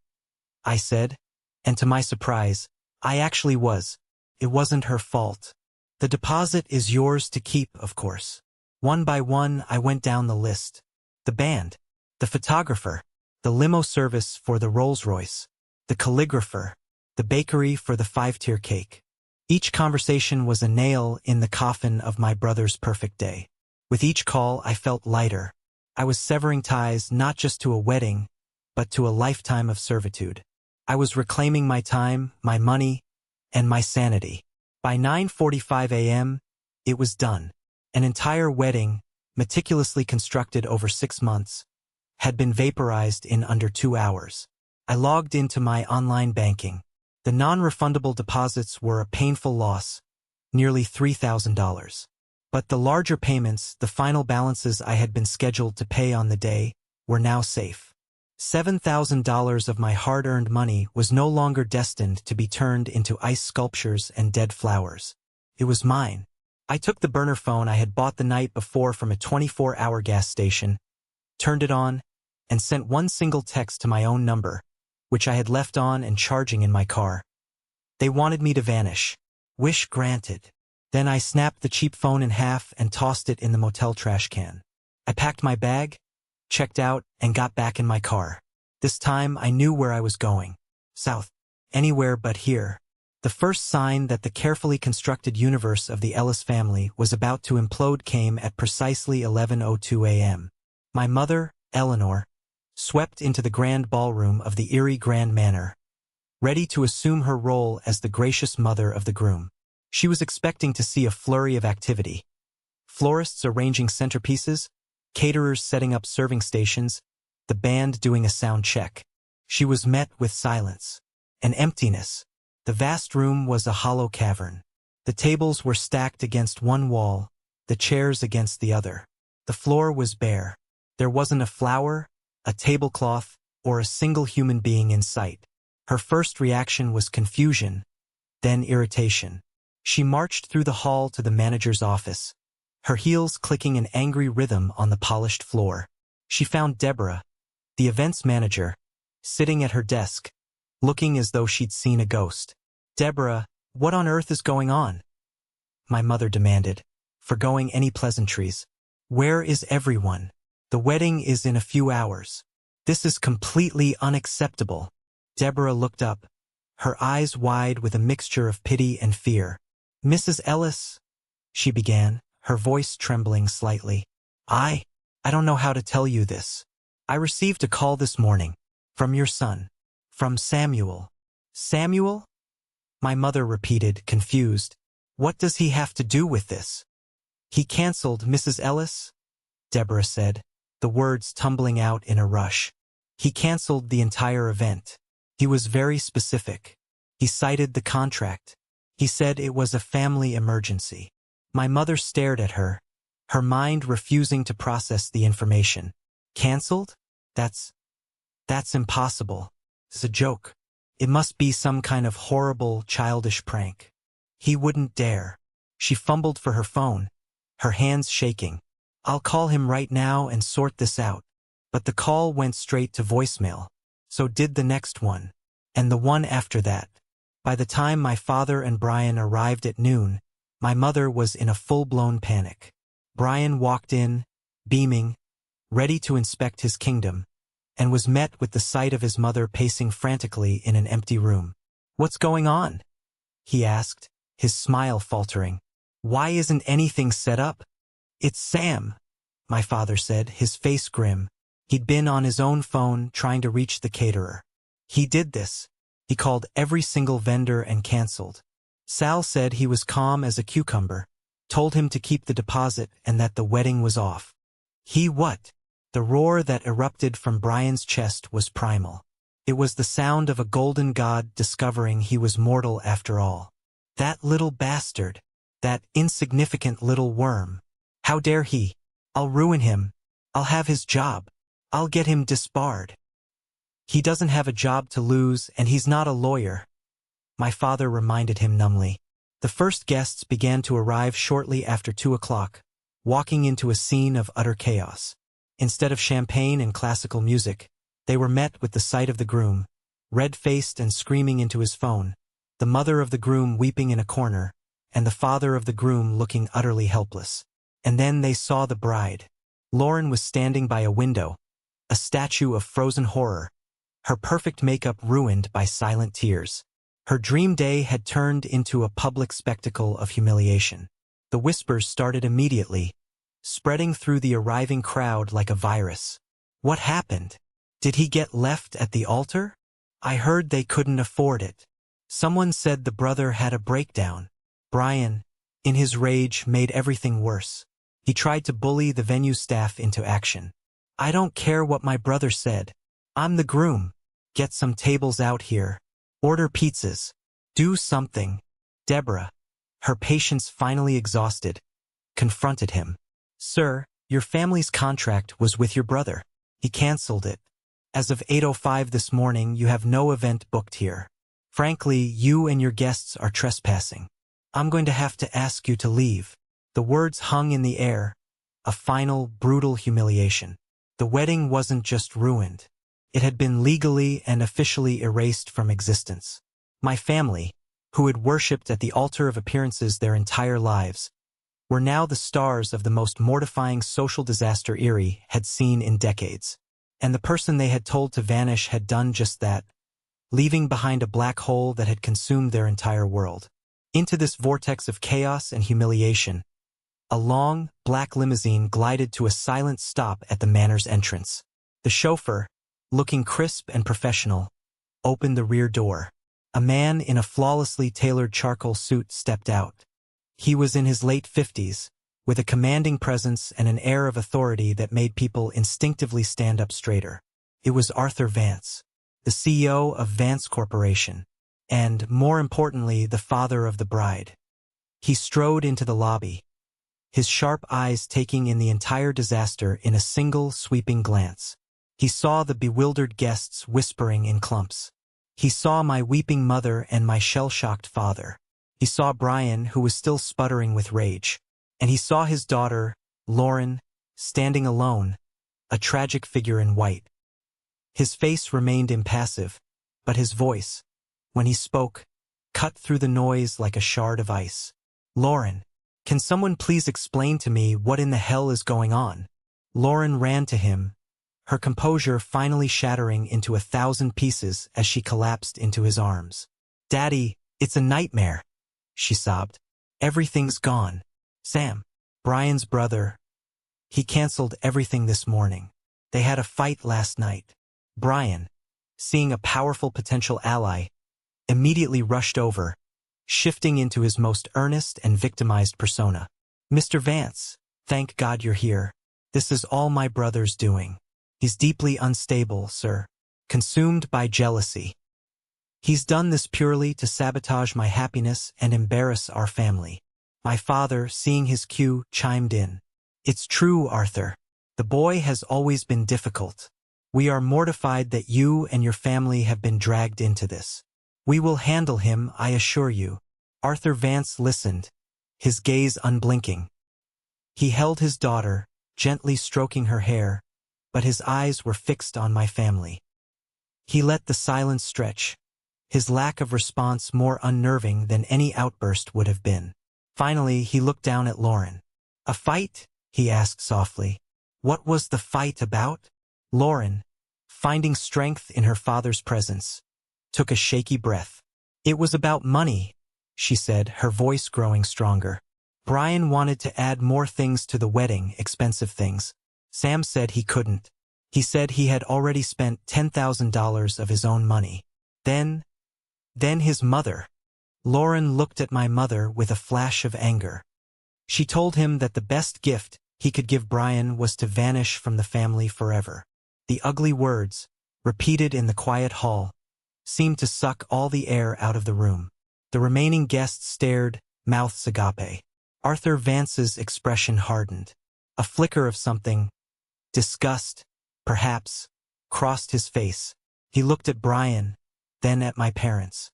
I said, and to my surprise, I actually was. It wasn't her fault. The deposit is yours to keep, of course. One by one, I went down the list. The band, the photographer, the limo service for the Rolls-Royce, the calligrapher, the bakery for the 5-tier cake. Each conversation was a nail in the coffin of my brother's perfect day. With each call, I felt lighter. I was severing ties not just to a wedding, but to a lifetime of servitude. I was reclaiming my time, my money, and my sanity. By 9:45 a.m., it was done. An entire wedding, meticulously constructed over 6 months, had been vaporized in under 2 hours. I logged into my online banking. The non-refundable deposits were a painful loss, nearly $3,000. But the larger payments, the final balances I had been scheduled to pay on the day, were now safe. $7,000 of my hard-earned money was no longer destined to be turned into ice sculptures and dead flowers. It was mine. I took the burner phone I had bought the night before from a 24-hour gas station, turned it on, and sent one single text to my own number, which I had left on and charging in my car. They wanted me to vanish. Wish granted. Then I snapped the cheap phone in half and tossed it in the motel trash can. I packed my bag, checked out, and got back in my car. This time I knew where I was going. South. Anywhere but here. The first sign that the carefully constructed universe of the Ellis family was about to implode came at precisely 11:02 a.m. My mother, Eleanor, swept into the grand ballroom of the Erie Grand Manor, ready to assume her role as the gracious mother of the groom. She was expecting to see a flurry of activity. Florists arranging centerpieces, caterers setting up serving stations, the band doing a sound check. She was met with silence, an emptiness. The vast room was a hollow cavern. The tables were stacked against one wall, the chairs against the other. The floor was bare. There wasn't a flower, a tablecloth, or a single human being in sight. Her first reaction was confusion, then irritation. She marched through the hall to the manager's office, her heels clicking an angry rhythm on the polished floor. She found Deborah, the events manager, sitting at her desk, looking as though she'd seen a ghost. "Deborah, what on earth is going on?" my mother demanded, forgoing any pleasantries. "Where is everyone? The wedding is in a few hours. This is completely unacceptable." Deborah looked up, her eyes wide with a mixture of pity and fear. "Mrs. Ellis," she began, her voice trembling slightly. I don't know how to tell you this. I received a call this morning. From your son. From Samuel." "Samuel?" my mother repeated, confused. "What does he have to do with this?" "He canceled, Mrs. Ellis," Deborah said, the words tumbling out in a rush. "He canceled the entire event. He was very specific. He cited the contract. He said it was a family emergency." My mother stared at her, her mind refusing to process the information. "Canceled? That's impossible. It's a joke. It must be some kind of horrible, childish prank. He wouldn't dare." She fumbled for her phone, her hands shaking. "I'll call him right now and sort this out." But the call went straight to voicemail. So did the next one. And the one after that. By the time my father and Brian arrived at noon, my mother was in a full-blown panic. Brian walked in, beaming, ready to inspect his kingdom, and was met with the sight of his mother pacing frantically in an empty room. "What's going on?" he asked, his smile faltering. "Why isn't anything set up?" "It's Sam," my father said, his face grim. He'd been on his own phone trying to reach the caterer. "He did this. He called every single vendor and canceled. Sal said he was calm as a cucumber, told him to keep the deposit and that the wedding was off." "He what?" The roar that erupted from Brian's chest was primal. It was the sound of a golden god discovering he was mortal after all. "That little bastard. That insignificant little worm. How dare he? I'll ruin him. I'll have his job. I'll get him disbarred." "He doesn't have a job to lose, and he's not a lawyer," my father reminded him numbly. The first guests began to arrive shortly after 2 o'clock, walking into a scene of utter chaos. Instead of champagne and classical music, they were met with the sight of the groom, red-faced and screaming into his phone, the mother of the groom weeping in a corner, and the father of the groom looking utterly helpless. And then they saw the bride. Lauren was standing by a window, a statue of frozen horror, her perfect makeup ruined by silent tears. Her dream day had turned into a public spectacle of humiliation. The whispers started immediately, spreading through the arriving crowd like a virus. "What happened? Did he get left at the altar? I heard they couldn't afford it." Someone said the brother had a breakdown. Brian, in his rage, made everything worse. He tried to bully the venue staff into action. "I don't care what my brother said. I'm the groom. Get some tables out here. Order pizzas. Do something." Deborah, her patience finally exhausted, confronted him. "Sir, your family's contract was with your brother. He canceled it. As of 8:05 this morning, you have no event booked here. Frankly, you and your guests are trespassing. I'm going to have to ask you to leave." The words hung in the air, a final, brutal humiliation. The wedding wasn't just ruined. It had been legally and officially erased from existence. My family, who had worshipped at the altar of appearances their entire lives, were now the stars of the most mortifying social disaster Erie had seen in decades. And the person they had told to vanish had done just that, leaving behind a black hole that had consumed their entire world. Into this vortex of chaos and humiliation, a long, black limousine glided to a silent stop at the manor's entrance. The chauffeur, looking crisp and professional, opened the rear door. A man in a flawlessly tailored charcoal suit stepped out. He was in his late 50s, with a commanding presence and an air of authority that made people instinctively stand up straighter. It was Arthur Vance, the CEO of Vance Corporation, and, more importantly, the father of the bride. He strode into the lobby, his sharp eyes taking in the entire disaster in a single sweeping glance. He saw the bewildered guests whispering in clumps. He saw my weeping mother and my shell-shocked father. He saw Brian, who was still sputtering with rage. And he saw his daughter, Lauren, standing alone, a tragic figure in white. His face remained impassive, but his voice, when he spoke, cut through the noise like a shard of ice. "Lauren, can someone please explain to me what in the hell is going on?" Lauren ran to him, her composure finally shattering into 1,000 pieces as she collapsed into his arms. "Daddy, it's a nightmare," she sobbed. "Everything's gone. Sam, Brian's brother, he canceled everything this morning. They had a fight last night." Brian, seeing a powerful potential ally, immediately rushed over, shifting into his most earnest and victimized persona. "Mr. Vance, thank God you're here. This is all my brother's doing. He's deeply unstable, sir, consumed by jealousy. He's done this purely to sabotage my happiness and embarrass our family." My father, seeing his cue, chimed in. "It's true, Arthur. The boy has always been difficult. We are mortified that you and your family have been dragged into this. We will handle him, I assure you." Arthur Vance listened, his gaze unblinking. He held his daughter, gently stroking her hair, but his eyes were fixed on my family. He let the silence stretch, his lack of response more unnerving than any outburst would have been. Finally, he looked down at Lauren. "A fight?" he asked softly. "What was the fight about?" Lauren, finding strength in her father's presence, took a shaky breath. "It was about money," she said, her voice growing stronger. "Brian wanted to add more things to the wedding, expensive things. Sam said he couldn't. He said he had already spent $10,000 of his own money. Then his mother." Lauren looked at my mother with a flash of anger. She told him that the best gift he could give Brian was to vanish from the family forever. The ugly words, repeated in the quiet hall, seemed to suck all the air out of the room. The remaining guests stared, mouths agape. Arthur Vance's expression hardened. A flicker of something, disgust, perhaps, crossed his face. He looked at Brian, then at my parents.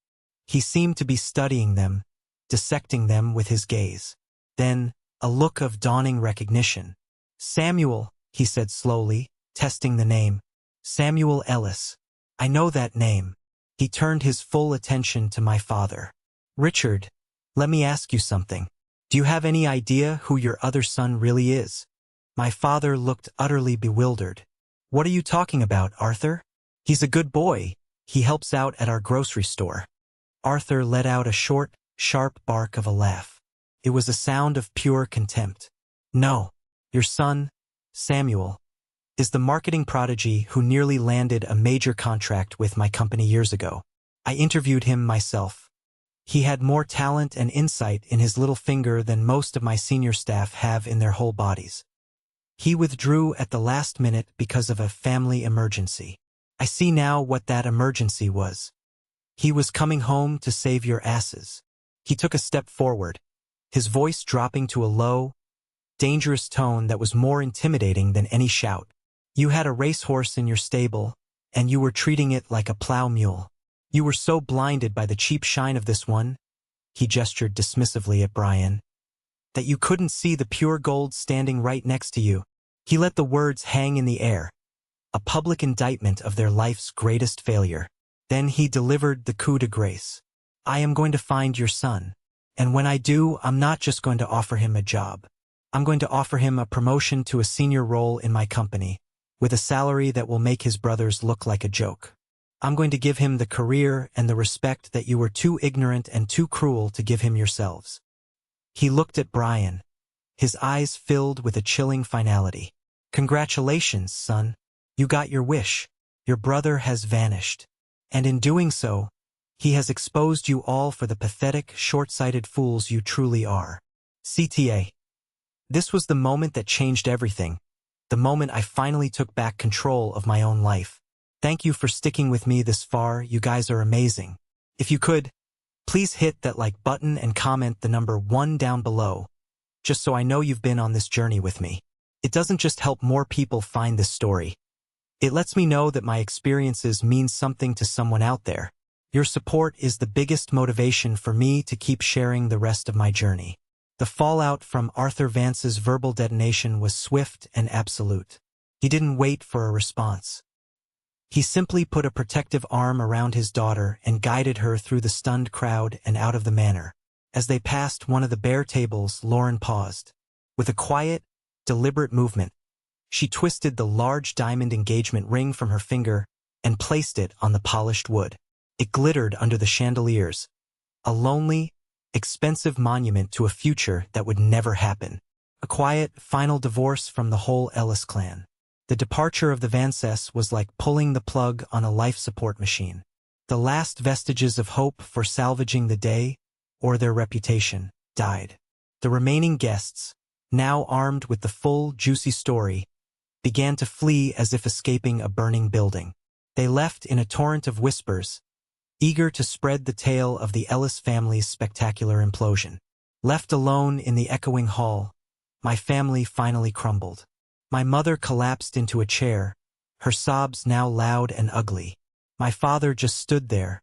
He seemed to be studying them, dissecting them with his gaze. Then, a look of dawning recognition. "Samuel," he said slowly, testing the name. "Samuel Ellis. I know that name." He turned his full attention to my father. "Richard, let me ask you something. Do you have any idea who your other son really is?" My father looked utterly bewildered. "What are you talking about, Arthur? He's a good boy. He helps out at our grocery store." Arthur let out a short, sharp bark of a laugh. It was a sound of pure contempt. "No, your son, Samuel, is the marketing prodigy who nearly landed a major contract with my company years ago. I interviewed him myself. He had more talent and insight in his little finger than most of my senior staff have in their whole bodies. He withdrew at the last minute because of a family emergency. I see now what that emergency was. He was coming home to save your asses." He took a step forward, his voice dropping to a low, dangerous tone that was more intimidating than any shout. "You had a racehorse in your stable, and you were treating it like a plow mule. You were so blinded by the cheap shine of this one," he gestured dismissively at Brian, "that you couldn't see the pure gold standing right next to you." He let the words hang in the air, a public indictment of their life's greatest failure. Then he delivered the coup de grace. "I am going to find your son. And when I do, I'm not just going to offer him a job. I'm going to offer him a promotion to a senior role in my company, with a salary that will make his brothers look like a joke. I'm going to give him the career and the respect that you were too ignorant and too cruel to give him yourselves." He looked at Brian, his eyes filled with a chilling finality. "Congratulations, son. You got your wish. Your brother has vanished. And in doing so, he has exposed you all for the pathetic, short-sighted fools you truly are." CTA. This was the moment that changed everything, the moment I finally took back control of my own life. Thank you for sticking with me this far. You guys are amazing. If you could, please hit that like button and comment the number 1 down below, just so I know you've been on this journey with me. It doesn't just help more people find this story. It lets me know that my experiences mean something to someone out there. Your support is the biggest motivation for me to keep sharing the rest of my journey. The fallout from Arthur Vance's verbal detonation was swift and absolute. He didn't wait for a response. He simply put a protective arm around his daughter and guided her through the stunned crowd and out of the manor. As they passed one of the bare tables, Lauren paused. With a quiet, deliberate movement, she twisted the large diamond engagement ring from her finger and placed it on the polished wood. It glittered under the chandeliers, a lonely, expensive monument to a future that would never happen. A quiet, final divorce from the whole Ellis clan. The departure of the Vances was like pulling the plug on a life support machine. The last vestiges of hope for salvaging the day, or their reputation, died. The remaining guests, now armed with the full, juicy story, began to flee as if escaping a burning building. They left in a torrent of whispers, eager to spread the tale of the Ellis family's spectacular implosion. Left alone in the echoing hall, my family finally crumbled. My mother collapsed into a chair, her sobs now loud and ugly. My father just stood there,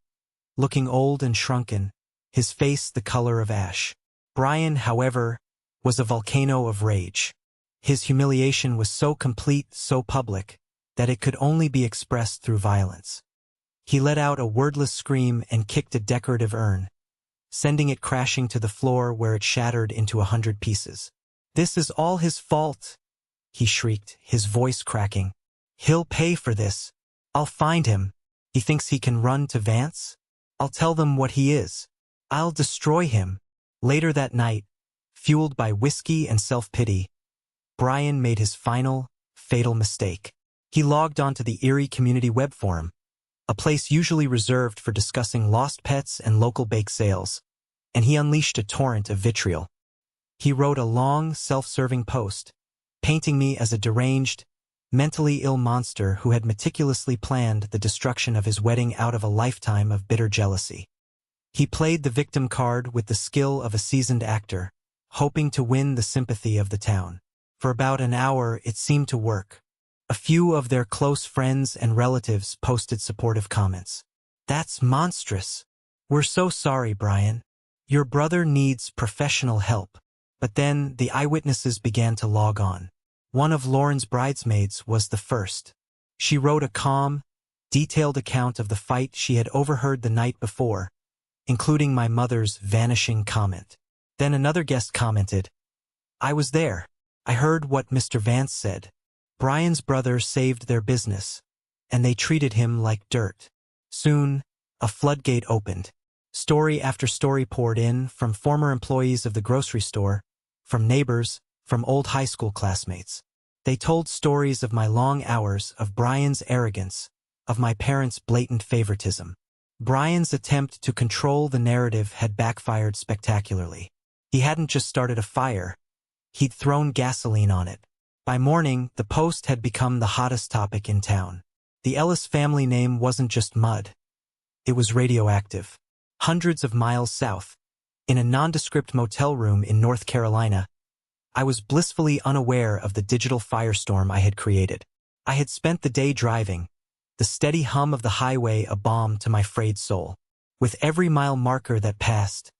looking old and shrunken, his face the color of ash. Brian, however, was a volcano of rage. His humiliation was so complete, so public, that it could only be expressed through violence. He let out a wordless scream and kicked a decorative urn, sending it crashing to the floor where it shattered into 100 pieces. "This is all his fault," he shrieked, his voice cracking. "He'll pay for this. I'll find him. He thinks he can run to Vance? I'll tell them what he is. I'll destroy him." Later that night, fueled by whiskey and self-pity, Brian made his final, fatal mistake. He logged onto the Erie Community Web Forum, a place usually reserved for discussing lost pets and local bake sales, and he unleashed a torrent of vitriol. He wrote a long, self-serving post, painting me as a deranged, mentally ill monster who had meticulously planned the destruction of his wedding out of a lifetime of bitter jealousy. He played the victim card with the skill of a seasoned actor, hoping to win the sympathy of the town. For about an hour, it seemed to work. A few of their close friends and relatives posted supportive comments. "That's monstrous. We're so sorry, Brian. Your brother needs professional help." But then the eyewitnesses began to log on. One of Lauren's bridesmaids was the first. She wrote a calm, detailed account of the fight she had overheard the night before, including my mother's vanishing comment. Then another guest commented, "I was there. I heard what Mr. Vance said. Brian's brother saved their business, and they treated him like dirt." Soon, a floodgate opened. Story after story poured in, from former employees of the grocery store, from neighbors, from old high school classmates. They told stories of my long hours, of Brian's arrogance, of my parents' blatant favoritism. Brian's attempt to control the narrative had backfired spectacularly. He hadn't just started a fire, he'd thrown gasoline on it. By morning, the post had become the hottest topic in town. The Ellis family name wasn't just mud. It was radioactive. Hundreds of miles south, in a nondescript motel room in North Carolina, I was blissfully unaware of the digital firestorm I had created. I had spent the day driving, the steady hum of the highway a balm to my frayed soul. With every mile marker that passed,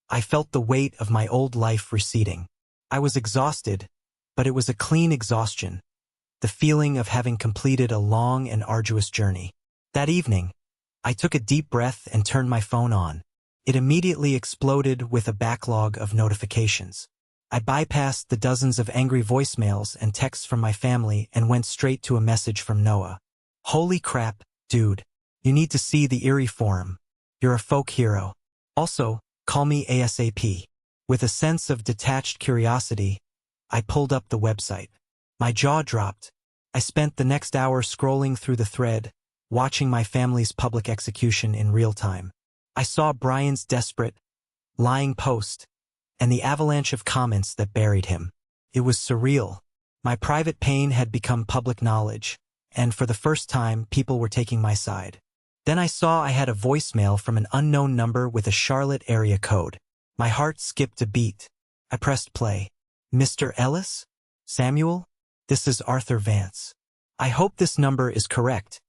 I felt the weight of my old life receding. I was exhausted, but it was a clean exhaustion, the feeling of having completed a long and arduous journey. That evening, I took a deep breath and turned my phone on. It immediately exploded with a backlog of notifications. I bypassed the dozens of angry voicemails and texts from my family and went straight to a message from Noah. Holy crap, dude. You need to see the Erie forum. You're a folk hero. Also, call me ASAP. With a sense of detached curiosity, I pulled up the website. My jaw dropped. I spent the next hour scrolling through the thread, watching my family's public execution in real time. I saw Brian's desperate, lying post, and the avalanche of comments that buried him. It was surreal. My private pain had become public knowledge, and for the first time, people were taking my side. Then I saw I had a voicemail from an unknown number with a Charlotte area code. My heart skipped a beat. I pressed play. Mr. Ellis? Samuel? This is Arthur Vance. I hope this number is correct.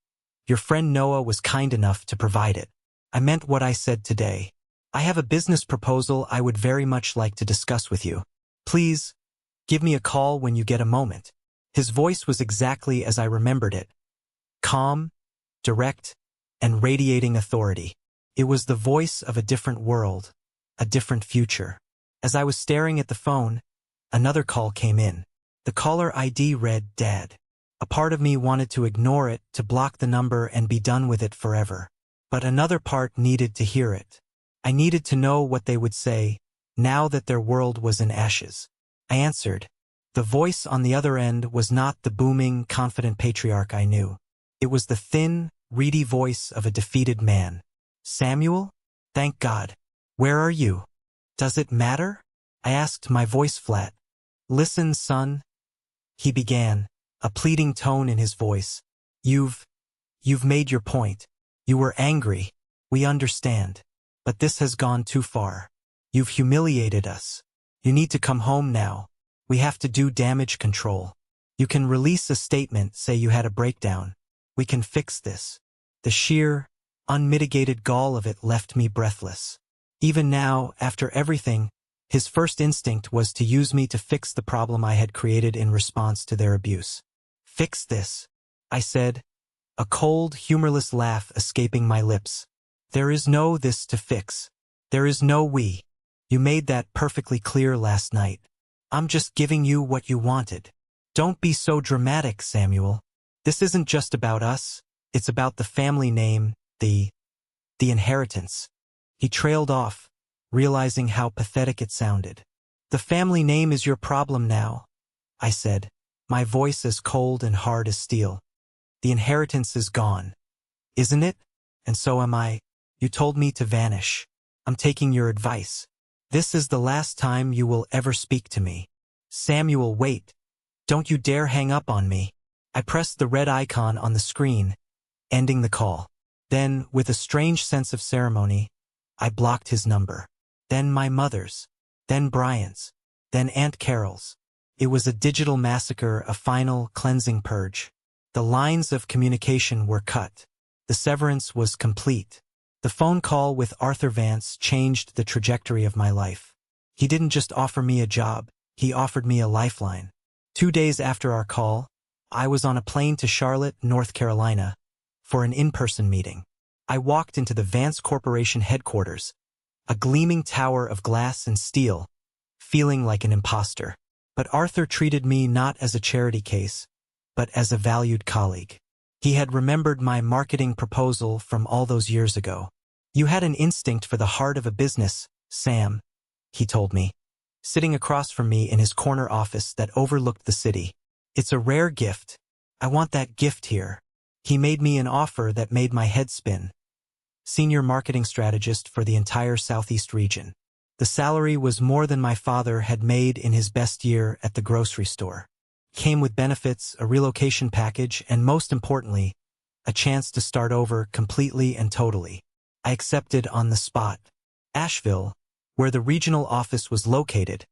Your friend Noah was kind enough to provide it. I meant what I said today. I have a business proposal I would very much like to discuss with you. Please, give me a call when you get a moment. His voice was exactly as I remembered it. Calm, direct, and radiating authority. It was the voice of a different world, a different future. As I was staring at the phone, another call came in. The caller ID read Dad. A part of me wanted to ignore it, to block the number and be done with it forever. But another part needed to hear it. I needed to know what they would say, now that their world was in ashes. I answered. The voice on the other end was not the booming, confident patriarch I knew. It was the thin, reedy voice of a defeated man. Samuel? Thank God. Where are you? Does it matter? I asked, my voice flat. Listen, son. He began, a pleading tone in his voice. You've made your point. You were angry. We understand. But this has gone too far. You've humiliated us. You need to come home now. We have to do damage control. You can release a statement, say you had a breakdown. We can fix this. The sheer, unmitigated gall of it left me breathless. Even now, after everything, his first instinct was to use me to fix the problem I had created in response to their abuse. Fix this, I said, a cold, humorless laugh escaping my lips. There is no this to fix. There is no we. You made that perfectly clear last night. I'm just giving you what you wanted. Don't be so dramatic, Samuel. This isn't just about us. It's about the family name, the inheritance. He trailed off, realizing how pathetic it sounded. The family name is your problem now, I said, my voice as cold and hard as steel. The inheritance is gone. Isn't it? And so am I. You told me to vanish. I'm taking your advice. This is the last time you will ever speak to me. Samuel, wait. Don't you dare hang up on me. I pressed the red icon on the screen, ending the call. Then, with a strange sense of ceremony, I blocked his number. Then my mother's. Then Brian's. Then Aunt Carol's. It was a digital massacre, a final, cleansing purge. The lines of communication were cut. The severance was complete. The phone call with Arthur Vance changed the trajectory of my life. He didn't just offer me a job, he offered me a lifeline. 2 days after our call, I was on a plane to Charlotte, North Carolina, for an in-person meeting. I walked into the Vance Corporation headquarters, a gleaming tower of glass and steel, feeling like an imposter. But Arthur treated me not as a charity case, but as a valued colleague. He had remembered my marketing proposal from all those years ago. You had an instinct for the heart of a business, Sam, he told me, sitting across from me in his corner office that overlooked the city. It's a rare gift. I want that gift here. He made me an offer that made my head spin. Senior marketing strategist for the entire Southeast region. The salary was more than my father had made in his best year at the grocery store. Came with benefits, a relocation package, and most importantly, a chance to start over completely and totally. I accepted on the spot. Asheville, where the regional office was located,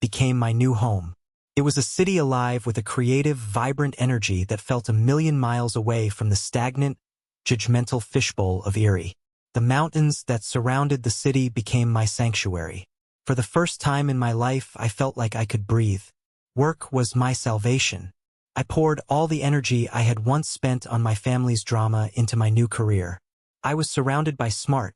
became my new home. It was a city alive with a creative, vibrant energy that felt a million miles away from the stagnant, judgmental fishbowl of Erie. The mountains that surrounded the city became my sanctuary. For the first time in my life, I felt like I could breathe. Work was my salvation. I poured all the energy I had once spent on my family's drama into my new career. I was surrounded by smart,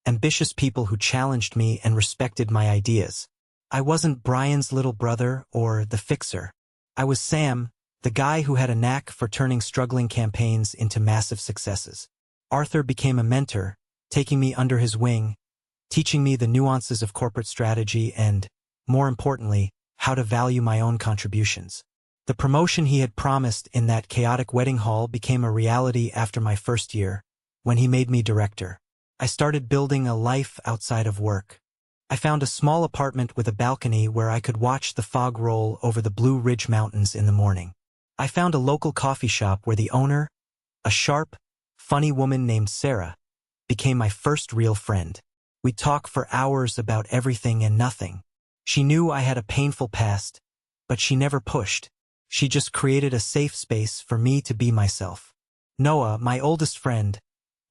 ambitious people who challenged me and respected my ideas. I wasn't Brian's little brother or the fixer. I was Sam, the guy who had a knack for turning struggling campaigns into massive successes. Arthur became a mentor, taking me under his wing, teaching me the nuances of corporate strategy and, more importantly, how to value my own contributions. The promotion he had promised in that chaotic wedding hall became a reality after my first year, when he made me director. I started building a life outside of work. I found a small apartment with a balcony where I could watch the fog roll over the Blue Ridge Mountains in the morning. I found a local coffee shop where the owner, a sharp, funny woman named Sarah, became my first real friend. We'd talk for hours about everything and nothing. She knew I had a painful past, but she never pushed. She just created a safe space for me to be myself. Noah, my oldest friend,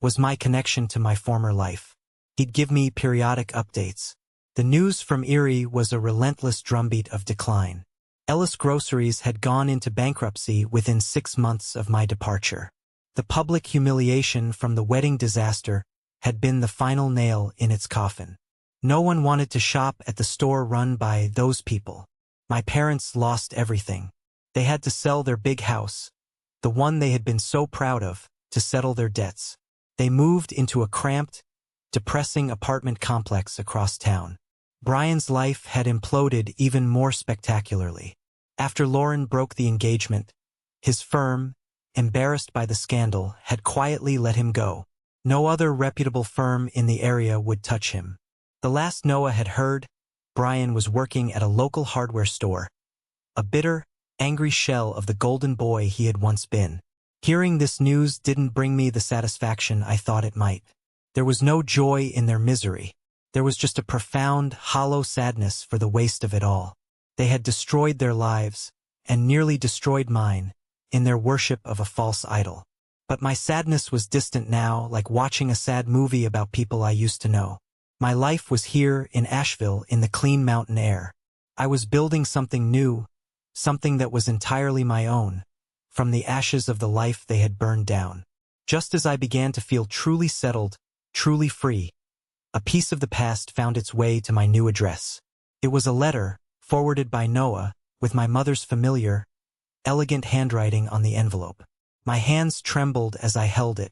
was my connection to my former life. He'd give me periodic updates. The news from Erie was a relentless drumbeat of decline. Ellis Groceries had gone into bankruptcy within 6 months of my departure. The public humiliation from the wedding disaster had been the final nail in its coffin. No one wanted to shop at the store run by those people. My parents lost everything. They had to sell their big house, the one they had been so proud of, to settle their debts. They moved into a cramped, depressing apartment complex across town. Brian's life had imploded even more spectacularly. After Lauren broke the engagement, his firm, embarrassed by the scandal, had quietly let him go. No other reputable firm in the area would touch him. The last Noah had heard, Brian was working at a local hardware store, a bitter, angry shell of the golden boy he had once been. Hearing this news didn't bring me the satisfaction I thought it might. There was no joy in their misery. There was just a profound, hollow sadness for the waste of it all. They had destroyed their lives, and nearly destroyed mine, in their worship of a false idol. But my sadness was distant now, like watching a sad movie about people I used to know. My life was here in Asheville in the clean mountain air. I was building something new, something that was entirely my own, from the ashes of the life they had burned down. Just as I began to feel truly settled, truly free, a piece of the past found its way to my new address. It was a letter, forwarded by Noah, with my mother's familiar, elegant handwriting on the envelope. My hands trembled as I held it.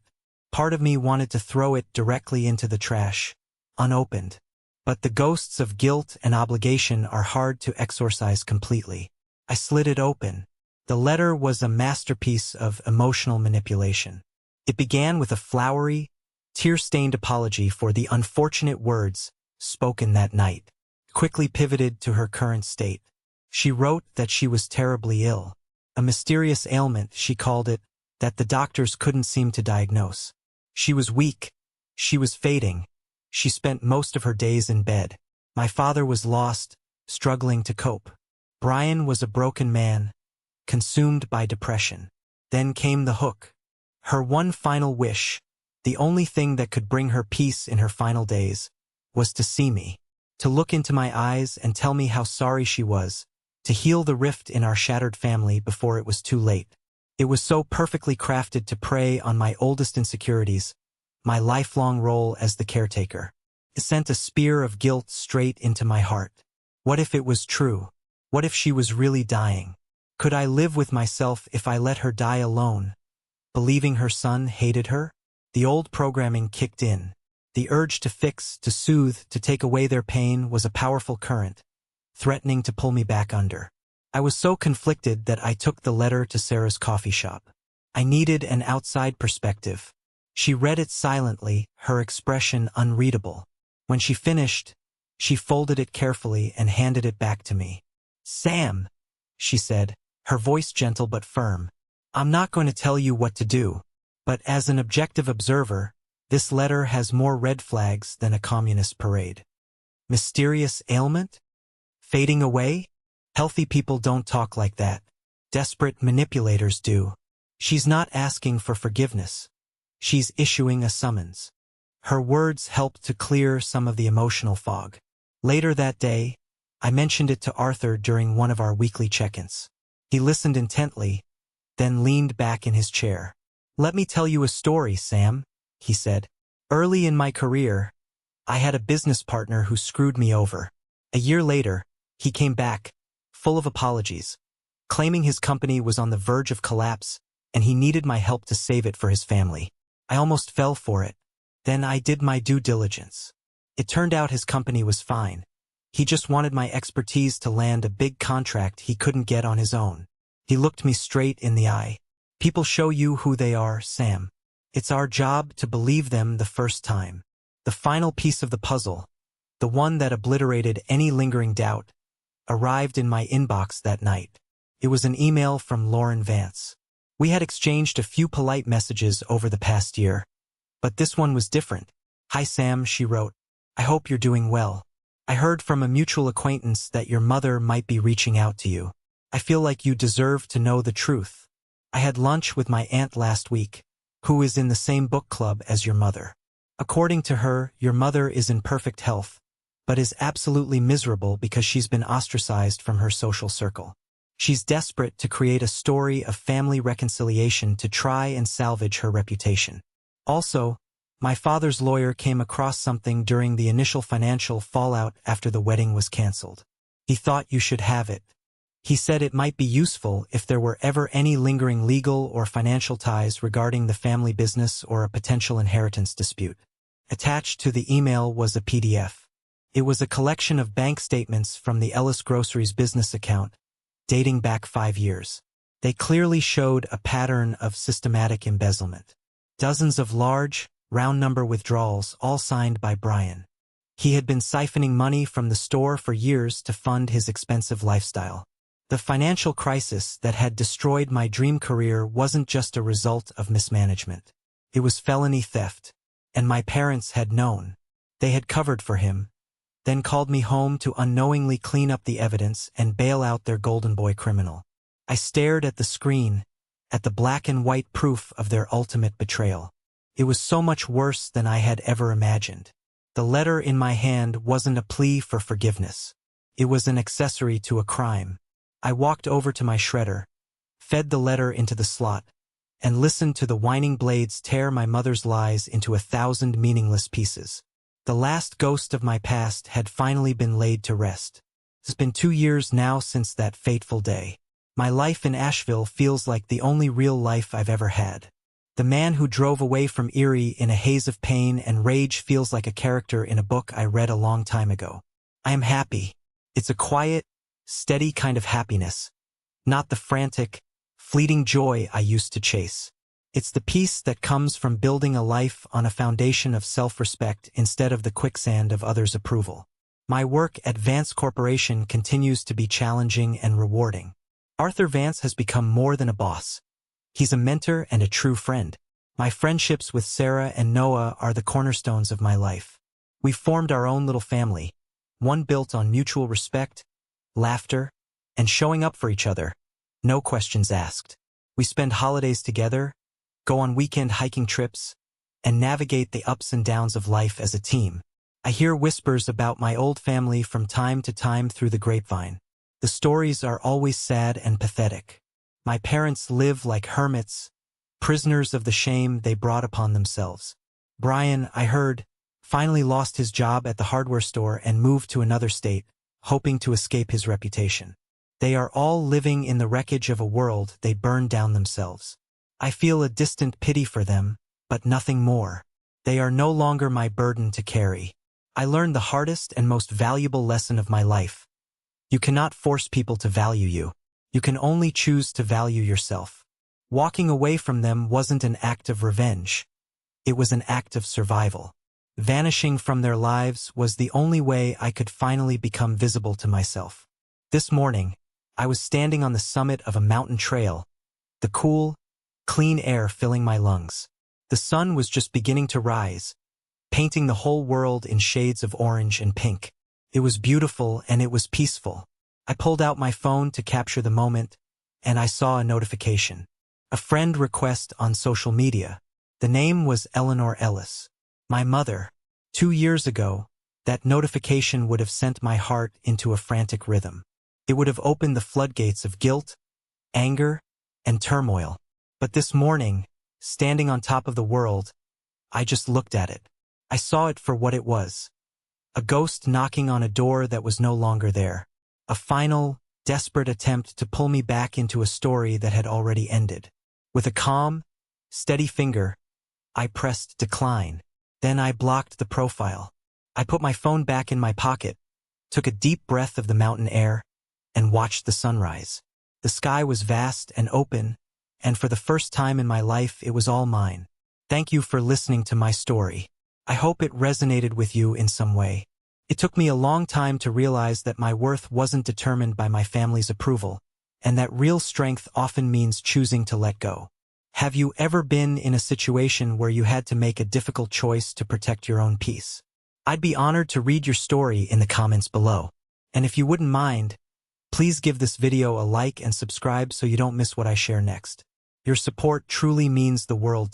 Part of me wanted to throw it directly into the trash, unopened. But the ghosts of guilt and obligation are hard to exorcise completely. I slid it open. The letter was a masterpiece of emotional manipulation. It began with a flowery, tear-stained apology for the unfortunate words spoken that night, quickly pivoted to her current state. She wrote that she was terribly ill. A mysterious ailment, she called it, that the doctors couldn't seem to diagnose. She was weak. She was fading. She spent most of her days in bed. My father was lost, struggling to cope. Brian was a broken man, consumed by depression. Then came the hook. Her one final wish, the only thing that could bring her peace in her final days, was to see me, to look into my eyes and tell me how sorry she was, to heal the rift in our shattered family before it was too late. It was so perfectly crafted to prey on my oldest insecurities, my lifelong role as the caretaker. It sent a spear of guilt straight into my heart. What if it was true? What if she was really dying? Could I live with myself if I let her die alone, believing her son hated her? The old programming kicked in. The urge to fix, to soothe, to take away their pain was a powerful current, threatening to pull me back under. I was so conflicted that I took the letter to Sarah's coffee shop. I needed an outside perspective. She read it silently, her expression unreadable. When she finished, she folded it carefully and handed it back to me. "Sam," she said, her voice gentle but firm, "I'm not going to tell you what to do, but as an objective observer, this letter has more red flags than a communist parade." Mysterious ailment? Fading away? Healthy people don't talk like that. Desperate manipulators do. She's not asking for forgiveness. She's issuing a summons. Her words helped to clear some of the emotional fog. Later that day, I mentioned it to Arthur during one of our weekly check-ins. He listened intently, then leaned back in his chair. "Let me tell you a story, Sam," he said. "Early in my career, I had a business partner who screwed me over. A year later, he came back, full of apologies, claiming his company was on the verge of collapse and he needed my help to save it for his family. I almost fell for it. Then I did my due diligence. It turned out his company was fine. He just wanted my expertise to land a big contract he couldn't get on his own. He looked me straight in the eye. People show you who they are, Sam. It's our job to believe them the first time. The final piece of the puzzle, the one that obliterated any lingering doubt, arrived in my inbox that night. It was an email from Lauren Vance. We had exchanged a few polite messages over the past year, but this one was different. "Hi Sam," she wrote. "I hope you're doing well. I heard from a mutual acquaintance that your mother might be reaching out to you. I feel like you deserve to know the truth. I had lunch with my aunt last week, who is in the same book club as your mother. According to her, your mother is in perfect health, but is absolutely miserable because she's been ostracized from her social circle. She's desperate to create a story of family reconciliation to try and salvage her reputation. Also, my father's lawyer came across something during the initial financial fallout after the wedding was canceled. He thought you should have it. He said it might be useful if there were ever any lingering legal or financial ties regarding the family business or a potential inheritance dispute." Attached to the email was a PDF. It was a collection of bank statements from the Ellis Groceries business account, dating back 5 years. They clearly showed a pattern of systematic embezzlement. Dozens of large, round-number withdrawals, all signed by Brian. He had been siphoning money from the store for years to fund his expensive lifestyle. The financial crisis that had destroyed my dream career wasn't just a result of mismanagement. It was felony theft, and my parents had known. They had covered for him, then called me home to unknowingly clean up the evidence and bail out their golden boy criminal. I stared at the screen, at the black and white proof of their ultimate betrayal. It was so much worse than I had ever imagined. The letter in my hand wasn't a plea for forgiveness. It was an accessory to a crime. I walked over to my shredder, fed the letter into the slot, and listened to the whining blades tear my mother's lies into 1,000 meaningless pieces. The last ghost of my past had finally been laid to rest. It's been 2 years now since that fateful day. My life in Asheville feels like the only real life I've ever had. The man who drove away from Erie in a haze of pain and rage feels like a character in a book I read a long time ago. I am happy. It's a quiet, steady kind of happiness, not the frantic, fleeting joy I used to chase. It's the peace that comes from building a life on a foundation of self-respect instead of the quicksand of others' approval. My work at Vance Corporation continues to be challenging and rewarding. Arthur Vance has become more than a boss. He's a mentor and a true friend. My friendships with Sarah and Noah are the cornerstones of my life. We've formed our own little family, one built on mutual respect, laughter, and showing up for each other, no questions asked. We spend holidays together, go on weekend hiking trips, and navigate the ups and downs of life as a team. I hear whispers about my old family from time to time through the grapevine. The stories are always sad and pathetic. My parents live like hermits, prisoners of the shame they brought upon themselves. Brian, I heard, finally lost his job at the hardware store and moved to another state, hoping to escape his reputation. They are all living in the wreckage of a world they burned down themselves. I feel a distant pity for them, but nothing more. They are no longer my burden to carry. I learned the hardest and most valuable lesson of my life. You cannot force people to value you. You can only choose to value yourself. Walking away from them wasn't an act of revenge. It was an act of survival. Vanishing from their lives was the only way I could finally become visible to myself. This morning, I was standing on the summit of a mountain trail, the cool, clean air filling my lungs. The sun was just beginning to rise, painting the whole world in shades of orange and pink. It was beautiful and it was peaceful. I pulled out my phone to capture the moment, and I saw a notification. A friend request on social media. The name was Eleanor Ellis. My mother. 2 years ago, that notification would have sent my heart into a frantic rhythm. It would have opened the floodgates of guilt, anger, and turmoil. But this morning, standing on top of the world, I just looked at it. I saw it for what it was. A ghost knocking on a door that was no longer there. A final, desperate attempt to pull me back into a story that had already ended. With a calm, steady finger, I pressed decline. Then I blocked the profile. I put my phone back in my pocket, took a deep breath of the mountain air, and watched the sunrise. The sky was vast and open, and for the first time in my life, it was all mine. Thank you for listening to my story. I hope it resonated with you in some way. It took me a long time to realize that my worth wasn't determined by my family's approval, and that real strength often means choosing to let go. Have you ever been in a situation where you had to make a difficult choice to protect your own peace? I'd be honored to read your story in the comments below. And if you wouldn't mind, please give this video a like and subscribe so you don't miss what I share next. Your support truly means the world